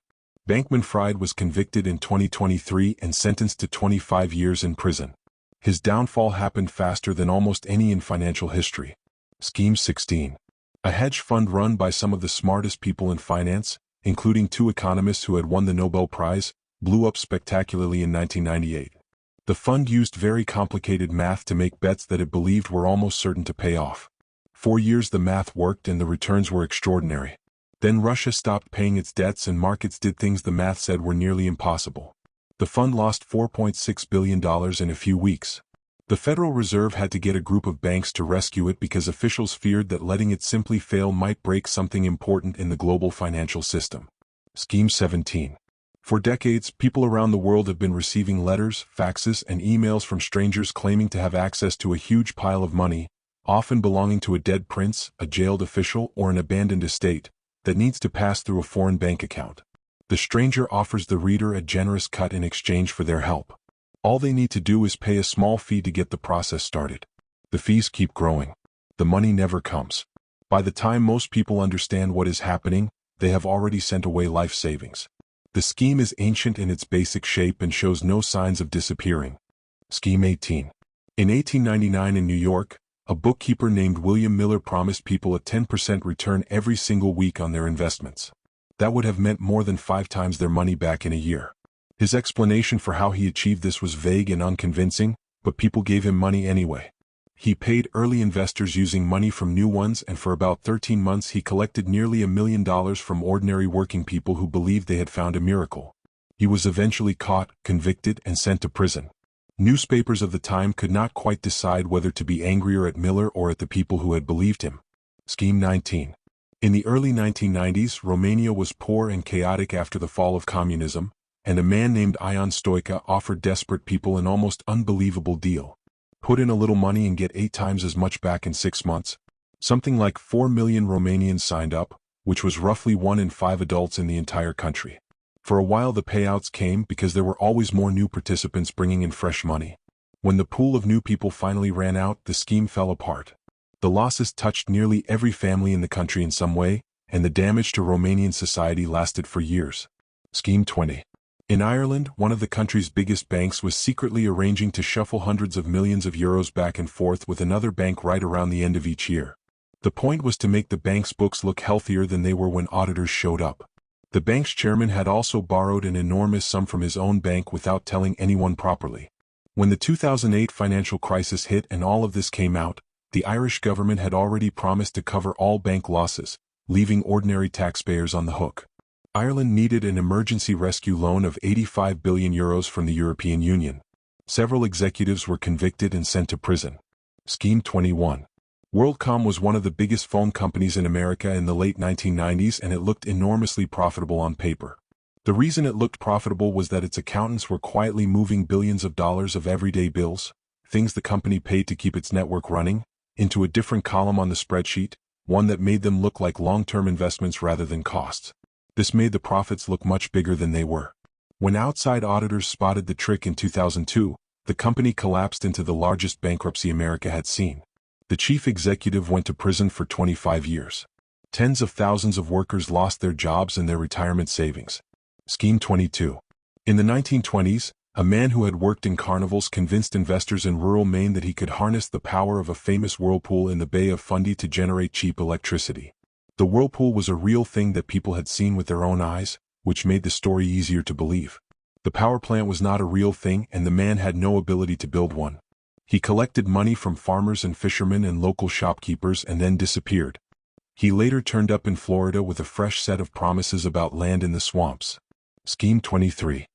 Bankman-Fried was convicted in 2023 and sentenced to 25 years in prison. His downfall happened faster than almost any in financial history. Scheme 16. A hedge fund run by some of the smartest people in finance, including 2 economists who had won the Nobel Prize, blew up spectacularly in 1998. The fund used very complicated math to make bets that it believed were almost certain to pay off. 4 years the math worked and the returns were extraordinary. Then Russia stopped paying its debts and markets did things the math said were nearly impossible. The fund lost $4.6 billion in a few weeks. The Federal Reserve had to get a group of banks to rescue it because officials feared that letting it simply fail might break something important in the global financial system. Scheme 17. For decades, people around the world have been receiving letters, faxes, and emails from strangers claiming to have access to a huge pile of money, often belonging to a dead prince, a jailed official, or an abandoned estate, that needs to pass through a foreign bank account. The stranger offers the reader a generous cut in exchange for their help. All they need to do is pay a small fee to get the process started. The fees keep growing. The money never comes. By the time most people understand what is happening, they have already sent away life savings. The scheme is ancient in its basic shape and shows no signs of disappearing. Scheme 18. In 1899 in New York, a bookkeeper named William Miller promised people a 10% return every single week on their investments. That would have meant more than 5 times their money back in a year. His explanation for how he achieved this was vague and unconvincing, but people gave him money anyway. He paid early investors using money from new ones, and for about 13 months he collected nearly $1 million from ordinary working people who believed they had found a miracle. He was eventually caught, convicted, and sent to prison. Newspapers of the time could not quite decide whether to be angrier at Miller or at the people who had believed him. Scheme 19. In the early 1990s, Romania was poor and chaotic after the fall of communism, and a man named Ion Stoica offered desperate people an almost unbelievable deal. Put in a little money and get 8 times as much back in 6 months. Something like 4 million Romanians signed up, which was roughly 1 in 5 adults in the entire country. For a while the payouts came because there were always more new participants bringing in fresh money. When the pool of new people finally ran out, the scheme fell apart. The losses touched nearly every family in the country in some way, and the damage to Romanian society lasted for years. Scheme 20. In Ireland, one of the country's biggest banks was secretly arranging to shuffle hundreds of millions of euros back and forth with another bank right around the end of each year. The point was to make the bank's books look healthier than they were when auditors showed up. The bank's chairman had also borrowed an enormous sum from his own bank without telling anyone properly. When the 2008 financial crisis hit and all of this came out, the Irish government had already promised to cover all bank losses, leaving ordinary taxpayers on the hook. Ireland needed an emergency rescue loan of €85 billion from the European Union. Several executives were convicted and sent to prison. Scheme 21. WorldCom was one of the biggest phone companies in America in the late 1990s, and it looked enormously profitable on paper. The reason it looked profitable was that its accountants were quietly moving billions of dollars of everyday bills, things the company paid to keep its network running, into a different column on the spreadsheet, one that made them look like long-term investments rather than costs. This made the profits look much bigger than they were. When outside auditors spotted the trick in 2002, the company collapsed into the largest bankruptcy America had seen. The chief executive went to prison for 25 years. Tens of thousands of workers lost their jobs and their retirement savings. Scheme 22. In the 1920s, a man who had worked in carnivals convinced investors in rural Maine that he could harness the power of a famous whirlpool in the Bay of Fundy to generate cheap electricity. The whirlpool was a real thing that people had seen with their own eyes, which made the story easier to believe. The power plant was not a real thing, and the man had no ability to build one. He collected money from farmers and fishermen and local shopkeepers and then disappeared. He later turned up in Florida with a fresh set of promises about land in the swamps. Scheme 23.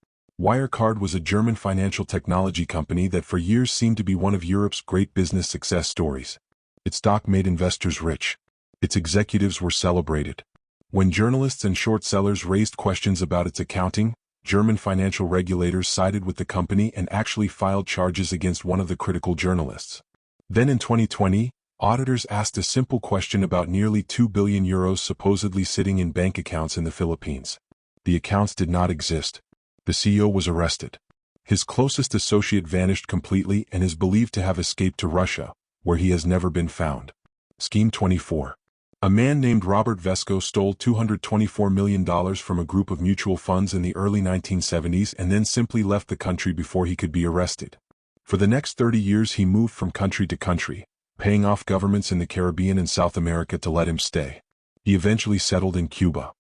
Wirecard was a German financial technology company that for years seemed to be one of Europe's great business success stories. Its stock made investors rich. Its executives were celebrated. When journalists and short sellers raised questions about its accounting, German financial regulators sided with the company and actually filed charges against one of the critical journalists. Then in 2020, auditors asked a simple question about nearly €2 billion supposedly sitting in bank accounts in the Philippines. The accounts did not exist. The CEO was arrested. His closest associate vanished completely and is believed to have escaped to Russia, where he has never been found. Scheme 24. A man named Robert Vesco stole $224 million from a group of mutual funds in the early 1970s and then simply left the country before he could be arrested. For the next 30 years he moved from country to country, paying off governments in the Caribbean and South America to let him stay. He eventually settled in Cuba.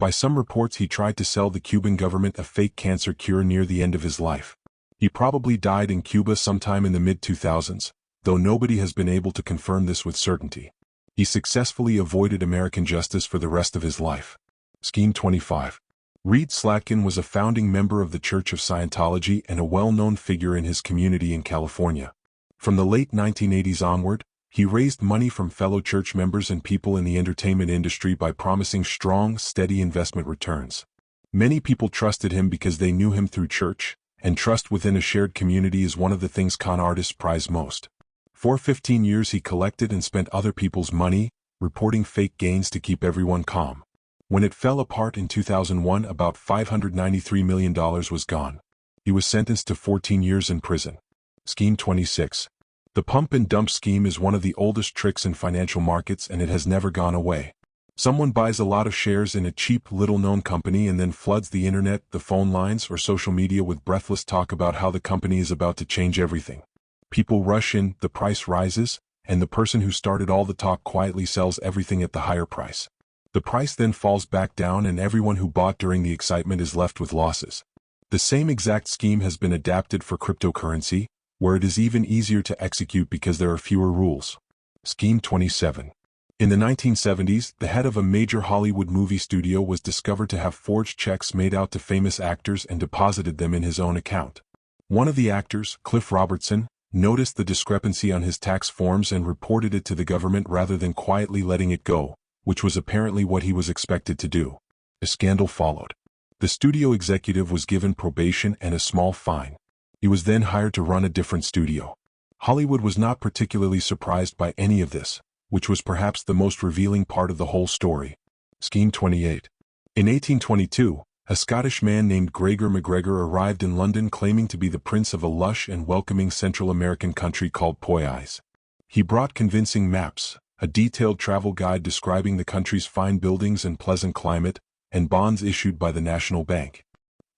By some reports, he tried to sell the Cuban government a fake cancer cure near the end of his life. He probably died in Cuba sometime in the mid-2000s, though nobody has been able to confirm this with certainty. He successfully avoided American justice for the rest of his life. Scheme 25. Reed Slatkin was a founding member of the Church of Scientology and a well-known figure in his community in California. From the late 1980s onward, he raised money from fellow church members and people in the entertainment industry by promising strong, steady investment returns. Many people trusted him because they knew him through church, and trust within a shared community is one of the things con artists prize most. For 15 years he collected and spent other people's money, reporting fake gains to keep everyone calm. When it fell apart in 2001, about $593 million was gone. He was sentenced to 14 years in prison. Scheme 26. The pump and dump scheme is one of the oldest tricks in financial markets, and it has never gone away. Someone buys a lot of shares in a cheap, little-known company and then floods the internet, the phone lines, or social media with breathless talk about how the company is about to change everything. People rush in, the price rises, and the person who started all the talk quietly sells everything at the higher price. The price then falls back down and everyone who bought during the excitement is left with losses. The same exact scheme has been adapted for cryptocurrency, where it is even easier to execute because there are fewer rules. Scheme 27. In the 1970s, the head of a major Hollywood movie studio was discovered to have forged checks made out to famous actors and deposited them in his own account. One of the actors, Cliff Robertson, noticed the discrepancy on his tax forms and reported it to the government rather than quietly letting it go, which was apparently what he was expected to do. A scandal followed. The studio executive was given probation and a small fine. He was then hired to run a different studio. Hollywood was not particularly surprised by any of this, which was perhaps the most revealing part of the whole story. Scheme 28. In 1822, a Scottish man named Gregor MacGregor arrived in London claiming to be the prince of a lush and welcoming Central American country called Postage. He brought convincing maps, a detailed travel guide describing the country's fine buildings and pleasant climate, and bonds issued by the National Bank.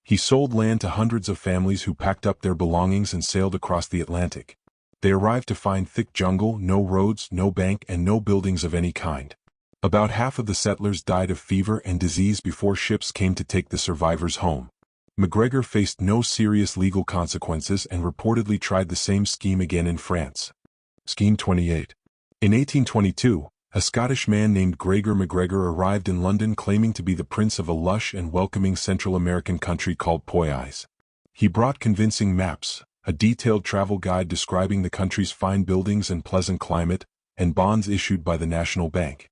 He sold land to hundreds of families who packed up their belongings and sailed across the Atlantic. They arrived to find thick jungle, no roads, no bank, and no buildings of any kind. About half of the settlers died of fever and disease before ships came to take the survivors home. MacGregor faced no serious legal consequences and reportedly tried the same scheme again in France. Scheme 28. In 1822, a Scottish man named Gregor MacGregor arrived in London claiming to be the prince of a lush and welcoming Central American country called Postage. He brought convincing maps, a detailed travel guide describing the country's fine buildings and pleasant climate, and bonds issued by the National Bank.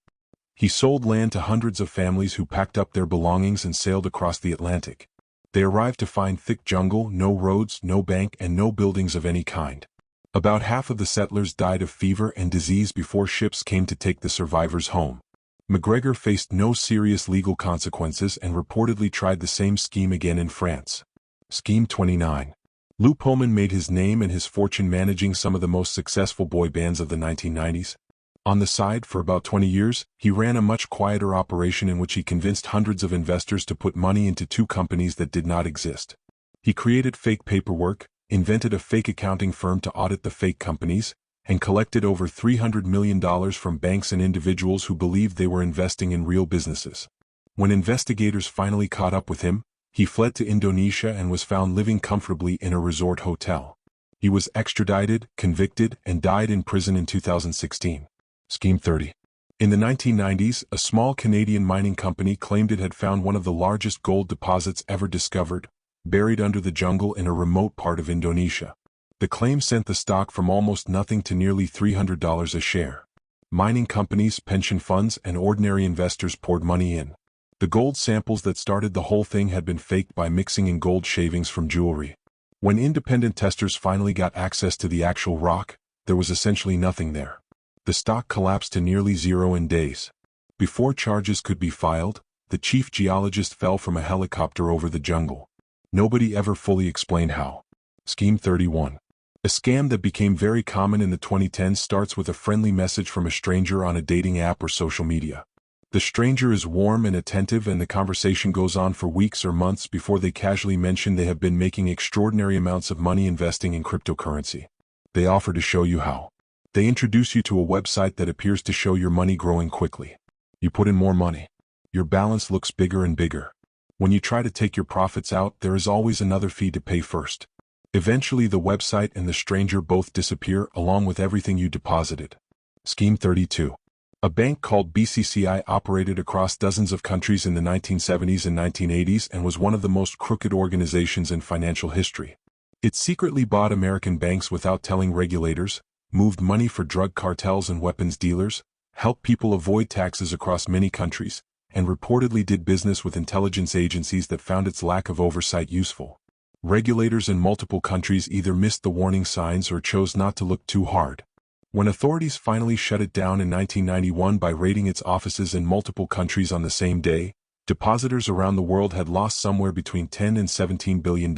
He sold land to hundreds of families who packed up their belongings and sailed across the Atlantic. They arrived to find thick jungle, no roads, no bank, and no buildings of any kind. About half of the settlers died of fever and disease before ships came to take the survivors home. MacGregor faced no serious legal consequences and reportedly tried the same scheme again in France. Scheme 29. Lou Pullman made his name and his fortune managing some of the most successful boy bands of the 1990s. On the side, for about 20 years, he ran a much quieter operation in which he convinced hundreds of investors to put money into two companies that did not exist. He created fake paperwork, invented a fake accounting firm to audit the fake companies, and collected over $300 million from banks and individuals who believed they were investing in real businesses. When investigators finally caught up with him, he fled to Indonesia and was found living comfortably in a resort hotel. He was extradited, convicted, and died in prison in 2016. Scheme 30. In the 1990s, a small Canadian mining company claimed it had found one of the largest gold deposits ever discovered, buried under the jungle in a remote part of Indonesia. The claim sent the stock from almost nothing to nearly $300 a share. Mining companies, pension funds, and ordinary investors poured money in. The gold samples that started the whole thing had been faked by mixing in gold shavings from jewelry. When independent testers finally got access to the actual rock, there was essentially nothing there. The stock collapsed to nearly zero in days. Before charges could be filed, the chief geologist fell from a helicopter over the jungle. Nobody ever fully explained how. Scheme 31. A scam that became very common in the 2010s starts with a friendly message from a stranger on a dating app or social media. The stranger is warm and attentive and the conversation goes on for weeks or months before they casually mention they have been making extraordinary amounts of money investing in cryptocurrency. They offer to show you how. They introduce you to a website that appears to show your money growing quickly. You put in more money. your balance looks bigger and bigger. When you try to take your profits out, there is always another fee to pay first. Eventually the website and the stranger both disappear along with everything you deposited. Scheme 32. A bank called BCCI operated across dozens of countries in the 1970s and 1980s and was one of the most crooked organizations in financial history. It secretly bought American banks without telling regulators, moved money for drug cartels and weapons dealers, helped people avoid taxes across many countries, and reportedly did business with intelligence agencies that found its lack of oversight useful. Regulators in multiple countries either missed the warning signs or chose not to look too hard. When authorities finally shut it down in 1991 by raiding its offices in multiple countries on the same day, depositors around the world had lost somewhere between $10 and $17 billion.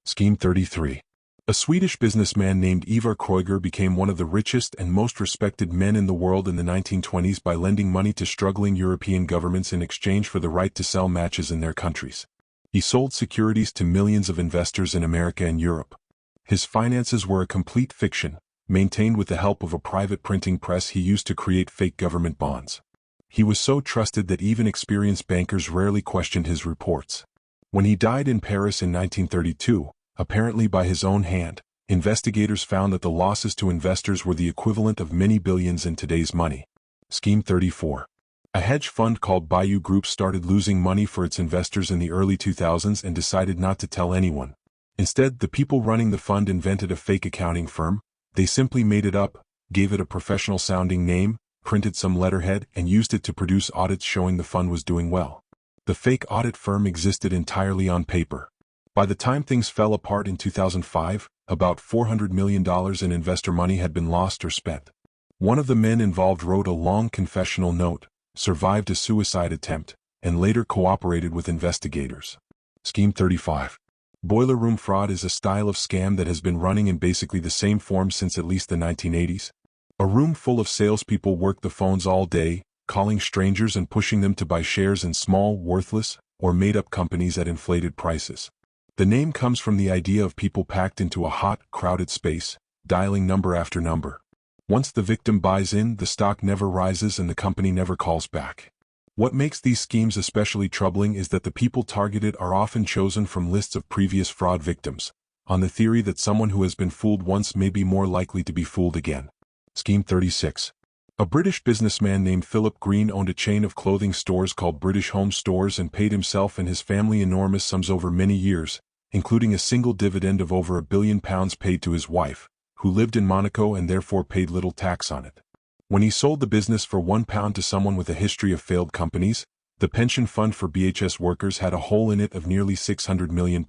Scheme 33. A Swedish businessman named Ivar Kreuger became one of the richest and most respected men in the world in the 1920s by lending money to struggling European governments in exchange for the right to sell matches in their countries. He sold securities to millions of investors in America and Europe. His finances were a complete fiction, maintained with the help of a private printing press he used to create fake government bonds. He was so trusted that even experienced bankers rarely questioned his reports. When he died in Paris in 1932, apparently by his own hand, investigators found that the losses to investors were the equivalent of many billions in today's money. Scheme 34. A hedge fund called Bayou Group started losing money for its investors in the early 2000s and decided not to tell anyone. Instead, the people running the fund invented a fake accounting firm. They simply made it up, gave it a professional-sounding name, printed some letterhead, and used it to produce audits showing the fund was doing well. The fake audit firm existed entirely on paper. By the time things fell apart in 2005, about $400 million in investor money had been lost or spent. One of the men involved wrote a long confessional note, survived a suicide attempt, and later cooperated with investigators. Scheme 35. Boiler room fraud is a style of scam that has been running in basically the same form since at least the 1980s. A room full of salespeople work the phones all day, calling strangers and pushing them to buy shares in small, worthless, or made-up companies at inflated prices. The name comes from the idea of people packed into a hot, crowded space, dialing number after number. Once the victim buys in, the stock never rises and the company never calls back. What makes these schemes especially troubling is that the people targeted are often chosen from lists of previous fraud victims, on the theory that someone who has been fooled once may be more likely to be fooled again. Scheme 36. A British businessman named Philip Green owned a chain of clothing stores called British Home Stores and paid himself and his family enormous sums over many years, including a single dividend of over £1 billion paid to his wife, who lived in Monaco and therefore paid little tax on it. When he sold the business for £1 to someone with a history of failed companies, the pension fund for BHS workers had a hole in it of nearly £600 million.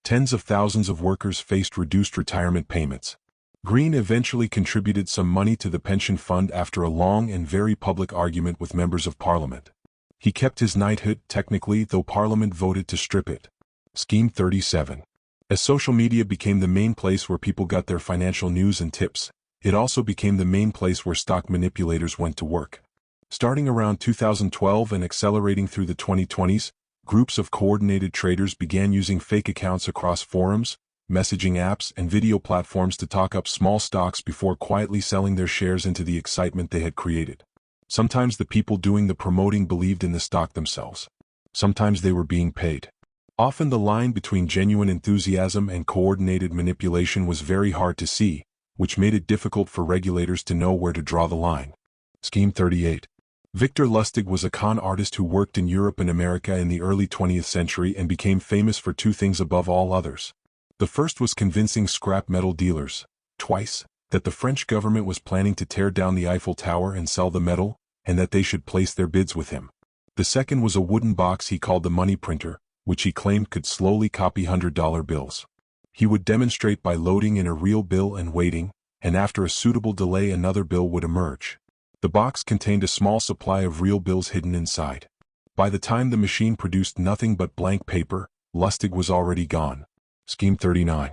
Tens of thousands of workers faced reduced retirement payments. Green eventually contributed some money to the pension fund after a long and very public argument with members of Parliament. He kept his knighthood technically, though Parliament voted to strip it. Scheme 37. As social media became the main place where people got their financial news and tips, it also became the main place where stock manipulators went to work. Starting around 2012 and accelerating through the 2020s, groups of coordinated traders began using fake accounts across forums, messaging apps, and video platforms to talk up small stocks before quietly selling their shares into the excitement they had created. Sometimes the people doing the promoting believed in the stock themselves. Sometimes they were being paid. Often the line between genuine enthusiasm and coordinated manipulation was very hard to see, which made it difficult for regulators to know where to draw the line. Scheme 38. Victor Lustig was a con artist who worked in Europe and America in the early 20th century and became famous for two things above all others. The first was convincing scrap metal dealers, twice, that the French government was planning to tear down the Eiffel Tower and sell the metal, and that they should place their bids with him. The second was a wooden box he called the money printer, which he claimed could slowly copy $100 bills. He would demonstrate by loading in a real bill and waiting, and after a suitable delay another bill would emerge. The box contained a small supply of real bills hidden inside. By the time the machine produced nothing but blank paper, Lustig was already gone. Scheme 39.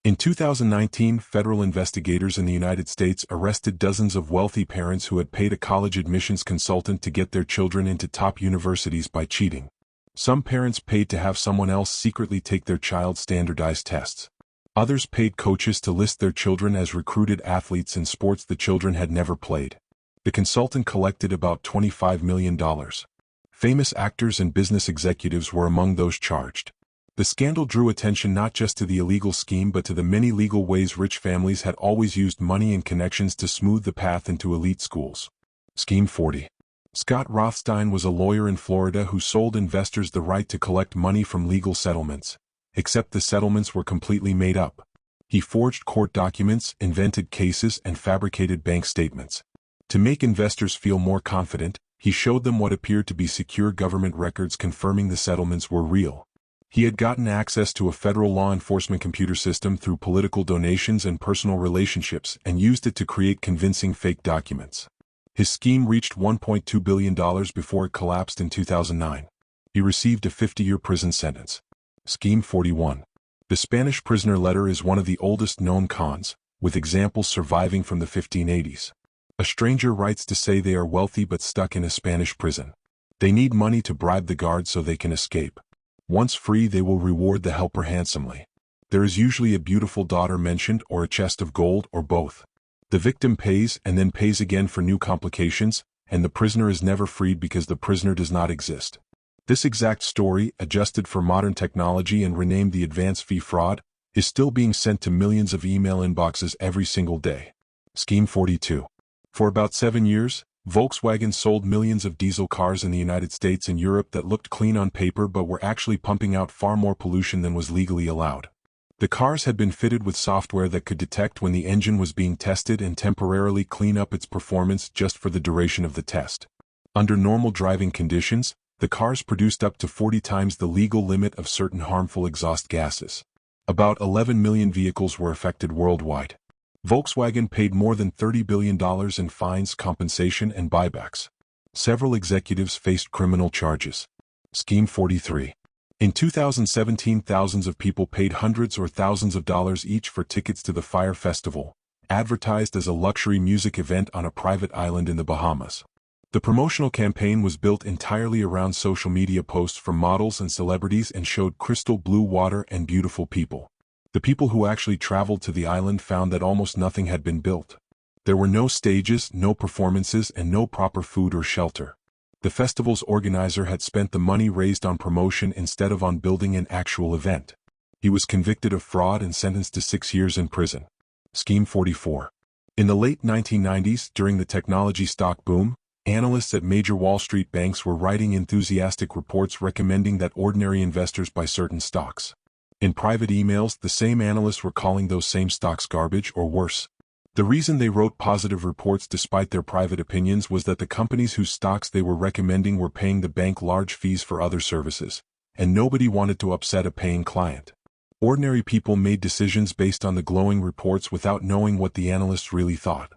In 2019, federal investigators in the United States arrested dozens of wealthy parents who had paid a college admissions consultant to get their children into top universities by cheating. Some parents paid to have someone else secretly take their child's standardized tests. Others paid coaches to list their children as recruited athletes in sports the children had never played. The consultant collected about $25 million. Famous actors and business executives were among those charged. The scandal drew attention not just to the illegal scheme but to the many legal ways rich families had always used money and connections to smooth the path into elite schools. Scheme 40. Scott Rothstein was a lawyer in Florida who sold investors the right to collect money from legal settlements, except the settlements were completely made up. He forged court documents, invented cases, and fabricated bank statements. To make investors feel more confident, he showed them what appeared to be secure government records confirming the settlements were real. He had gotten access to a federal law enforcement computer system through political donations and personal relationships and used it to create convincing fake documents. His scheme reached $1.2 billion before it collapsed in 2009. He received a 50-year prison sentence. Scheme 41. The Spanish prisoner letter is one of the oldest known cons, with examples surviving from the 1580s. A stranger writes to say they are wealthy but stuck in a Spanish prison. They need money to bribe the guards so they can escape. Once free, they will reward the helper handsomely. There is usually a beautiful daughter mentioned or a chest of gold or both. The victim pays and then pays again for new complications, and the prisoner is never freed because the prisoner does not exist. This exact story, adjusted for modern technology and renamed the advance fee fraud, is still being sent to millions of email inboxes every single day. Scheme 42. For about 7 years, Volkswagen sold millions of diesel cars in the United States and Europe that looked clean on paper but were actually pumping out far more pollution than was legally allowed. The cars had been fitted with software that could detect when the engine was being tested and temporarily clean up its performance just for the duration of the test. Under normal driving conditions, the cars produced up to 40 times the legal limit of certain harmful exhaust gases. About 11 million vehicles were affected worldwide. Volkswagen paid more than $30 billion in fines, compensation, and buybacks. Several executives faced criminal charges. Scheme 43. In 2017, thousands of people paid hundreds or thousands of dollars each for tickets to the Fire Festival, advertised as a luxury music event on a private island in the Bahamas. The promotional campaign was built entirely around social media posts from models and celebrities and showed crystal blue water and beautiful people. The people who actually traveled to the island found that almost nothing had been built. There were no stages, no performances, and no proper food or shelter. The festival's organizer had spent the money raised on promotion instead of on building an actual event. He was convicted of fraud and sentenced to 6 years in prison. Scheme 44. In the late 1990s, during the technology stock boom, analysts at major Wall Street banks were writing enthusiastic reports recommending that ordinary investors buy certain stocks. In private emails, the same analysts were calling those same stocks garbage or worse. The reason they wrote positive reports despite their private opinions was that the companies whose stocks they were recommending were paying the bank large fees for other services, and nobody wanted to upset a paying client. Ordinary people made decisions based on the glowing reports without knowing what the analysts really thought.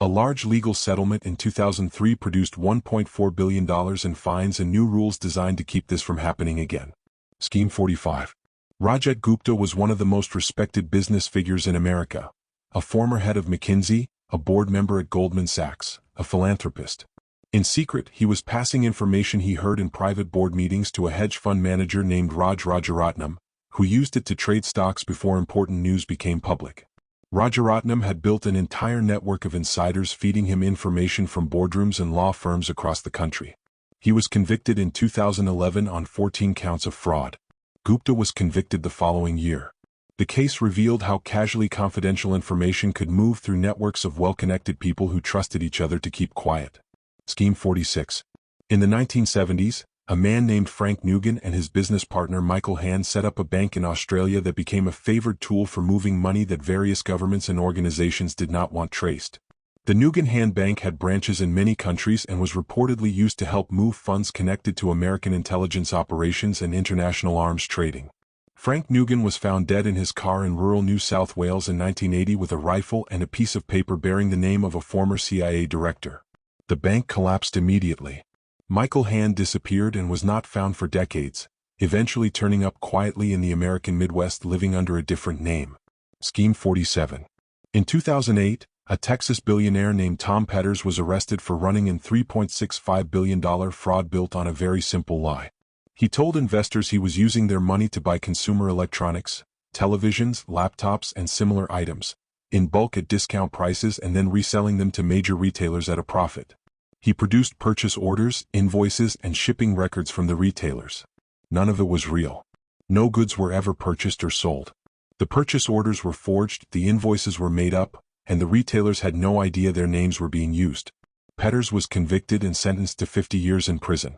A large legal settlement in 2003 produced $1.4 billion in fines and new rules designed to keep this from happening again. Scheme 45. Rajat Gupta was one of the most respected business figures in America, a former head of McKinsey, a board member at Goldman Sachs, a philanthropist. In secret, he was passing information he heard in private board meetings to a hedge fund manager named Raj Rajaratnam, who used it to trade stocks before important news became public. Rajaratnam had built an entire network of insiders feeding him information from boardrooms and law firms across the country. He was convicted in 2011 on 14 counts of fraud. Gupta was convicted the following year. The case revealed how casually confidential information could move through networks of well-connected people who trusted each other to keep quiet. Scheme 46. In the 1970s, a man named Frank Nugan and his business partner Michael Hand set up a bank in Australia that became a favored tool for moving money that various governments and organizations did not want traced. The Nugan-Hand Bank had branches in many countries and was reportedly used to help move funds connected to American intelligence operations and international arms trading. Frank Nugan was found dead in his car in rural New South Wales in 1980 with a rifle and a piece of paper bearing the name of a former CIA director. The bank collapsed immediately. Michael Hand disappeared and was not found for decades, eventually turning up quietly in the American Midwest living under a different name. Scheme 47. In 2008, a Texas billionaire named Tom Petters was arrested for running a $3.65 billion fraud built on a very simple lie. He told investors he was using their money to buy consumer electronics, televisions, laptops, and similar items, in bulk at discount prices and then reselling them to major retailers at a profit. He produced purchase orders, invoices, and shipping records from the retailers. None of it was real. No goods were ever purchased or sold. The purchase orders were forged, the invoices were made up, and the retailers had no idea their names were being used. Petters was convicted and sentenced to 50 years in prison.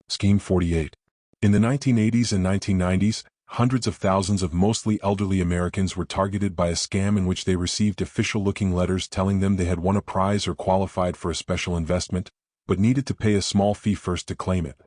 Scheme 48. In the 1980s and 1990s, hundreds of thousands of mostly elderly Americans were targeted by a scam in which they received official-looking letters telling them they had won a prize or qualified for a special investment, but needed to pay a small fee first to claim it.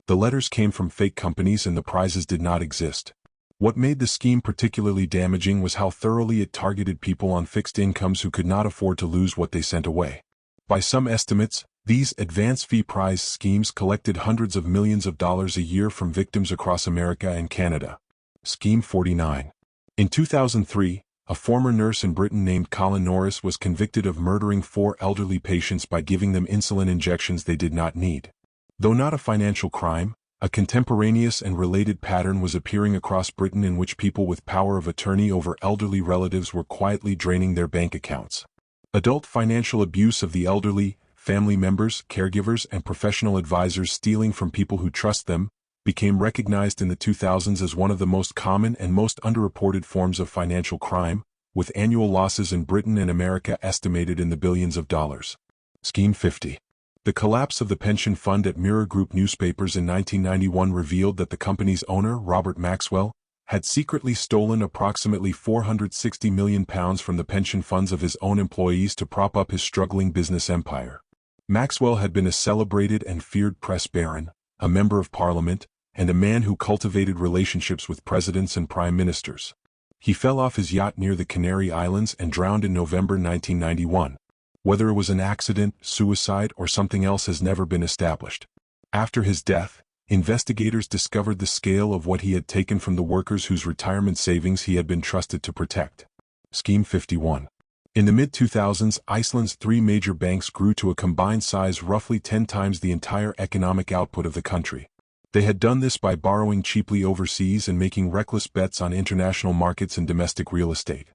The letters came from fake companies and the prizes did not exist. What made the scheme particularly damaging was how thoroughly it targeted people on fixed incomes who could not afford to lose what they sent away. By some estimates, these advance fee prize schemes collected hundreds of millions of dollars a year from victims across America and Canada. Scheme 49. In 2003, a former nurse in Britain named Colin Norris was convicted of murdering 4 elderly patients by giving them insulin injections they did not need. Though not a financial crime, a contemporaneous and related pattern was appearing across Britain in which people with power of attorney over elderly relatives were quietly draining their bank accounts. Adult financial abuse of the elderly, family members, caregivers, and professional advisors stealing from people who trust them, became recognized in the 2000s as one of the most common and most underreported forms of financial crime, with annual losses in Britain and America estimated in the billions of dollars. Scheme 50. The collapse of the pension fund at Mirror Group newspapers in 1991 revealed that the company's owner, Robert Maxwell, had secretly stolen approximately £460 million from the pension funds of his own employees to prop up his struggling business empire. Maxwell had been a celebrated and feared press baron, a member of parliament, and a man who cultivated relationships with presidents and prime ministers. He fell off his yacht near the Canary Islands and drowned in November 1991. Whether it was an accident, suicide, or something else has never been established. After his death, investigators discovered the scale of what he had taken from the workers whose retirement savings he had been trusted to protect. Scheme 51. In the mid-2000s, Iceland's 3 major banks grew to a combined size roughly 10 times the entire economic output of the country. They had done this by borrowing cheaply overseas and making reckless bets on international markets and domestic real estate.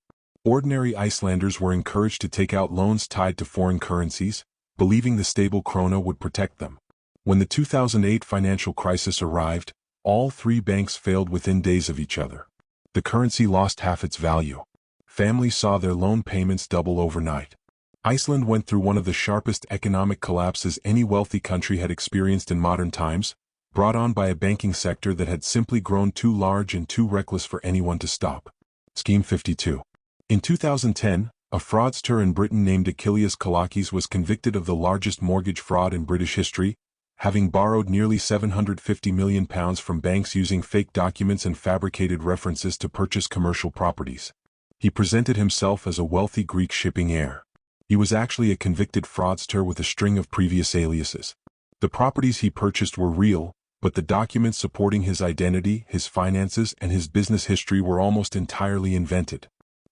Ordinary Icelanders were encouraged to take out loans tied to foreign currencies, believing the stable krona would protect them. When the 2008 financial crisis arrived, all 3 banks failed within days of each other. The currency lost half its value. Families saw their loan payments double overnight. Iceland went through one of the sharpest economic collapses any wealthy country had experienced in modern times, brought on by a banking sector that had simply grown too large and too reckless for anyone to stop. Scheme 52. In 2010, a fraudster in Britain named Achilles Kalakis was convicted of the largest mortgage fraud in British history, having borrowed nearly £750 million from banks using fake documents and fabricated references to purchase commercial properties. He presented himself as a wealthy Greek shipping heir. He was actually a convicted fraudster with a string of previous aliases. The properties he purchased were real, but the documents supporting his identity, his finances, and his business history were almost entirely invented.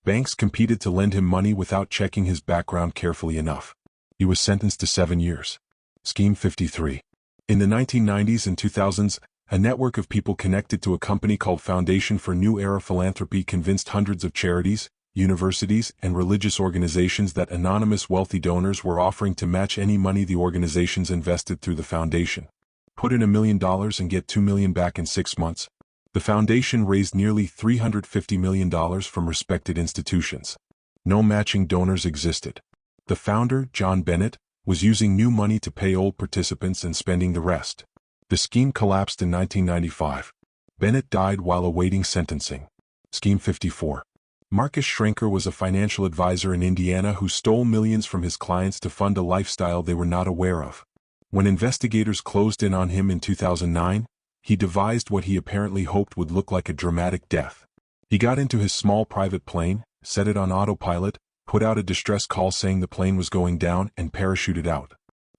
Banks competed to lend him money without checking his background carefully enough. He was sentenced to 7 years. Scheme 53. In the 1990s and 2000s, a network of people connected to a company called Foundation for New Era Philanthropy convinced hundreds of charities, universities, and religious organizations that anonymous wealthy donors were offering to match any money the organizations invested through the foundation. Put in $1 million and get $2 million back in 6 months. The foundation raised nearly $350 million from respected institutions. No matching donors existed. The founder, John Bennett, was using new money to pay old participants and spending the rest. The scheme collapsed in 1995. Bennett died while awaiting sentencing. Scheme 54. Marcus Schrenker was a financial advisor in Indiana who stole millions from his clients to fund a lifestyle they were not aware of. When investigators closed in on him in 2009, he devised what he apparently hoped would look like a dramatic death. He got into his small private plane, set it on autopilot, put out a distress call saying the plane was going down, and parachuted out.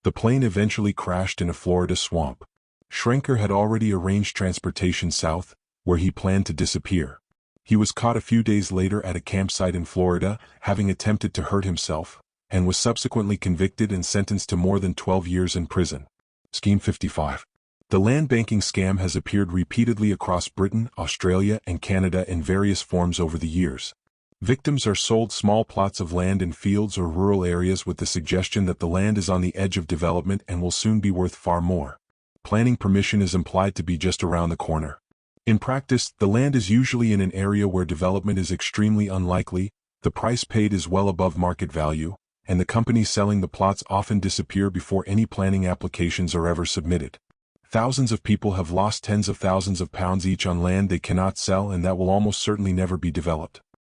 The plane eventually crashed in a Florida swamp. Schrenker had already arranged transportation south, where he planned to disappear. He was caught a few days later at a campsite in Florida, having attempted to hurt himself, and was subsequently convicted and sentenced to more than 12 years in prison. Scheme 55. The land banking scam has appeared repeatedly across Britain, Australia, and Canada in various forms over the years. Victims are sold small plots of land in fields or rural areas with the suggestion that the land is on the edge of development and will soon be worth far more. Planning permission is implied to be just around the corner. In practice, the land is usually in an area where development is extremely unlikely, the price paid is well above market value, and the companies selling the plots often disappear before any planning applications are ever submitted. Thousands of people have lost tens of thousands of pounds each on land they cannot sell and that will almost certainly never be developed.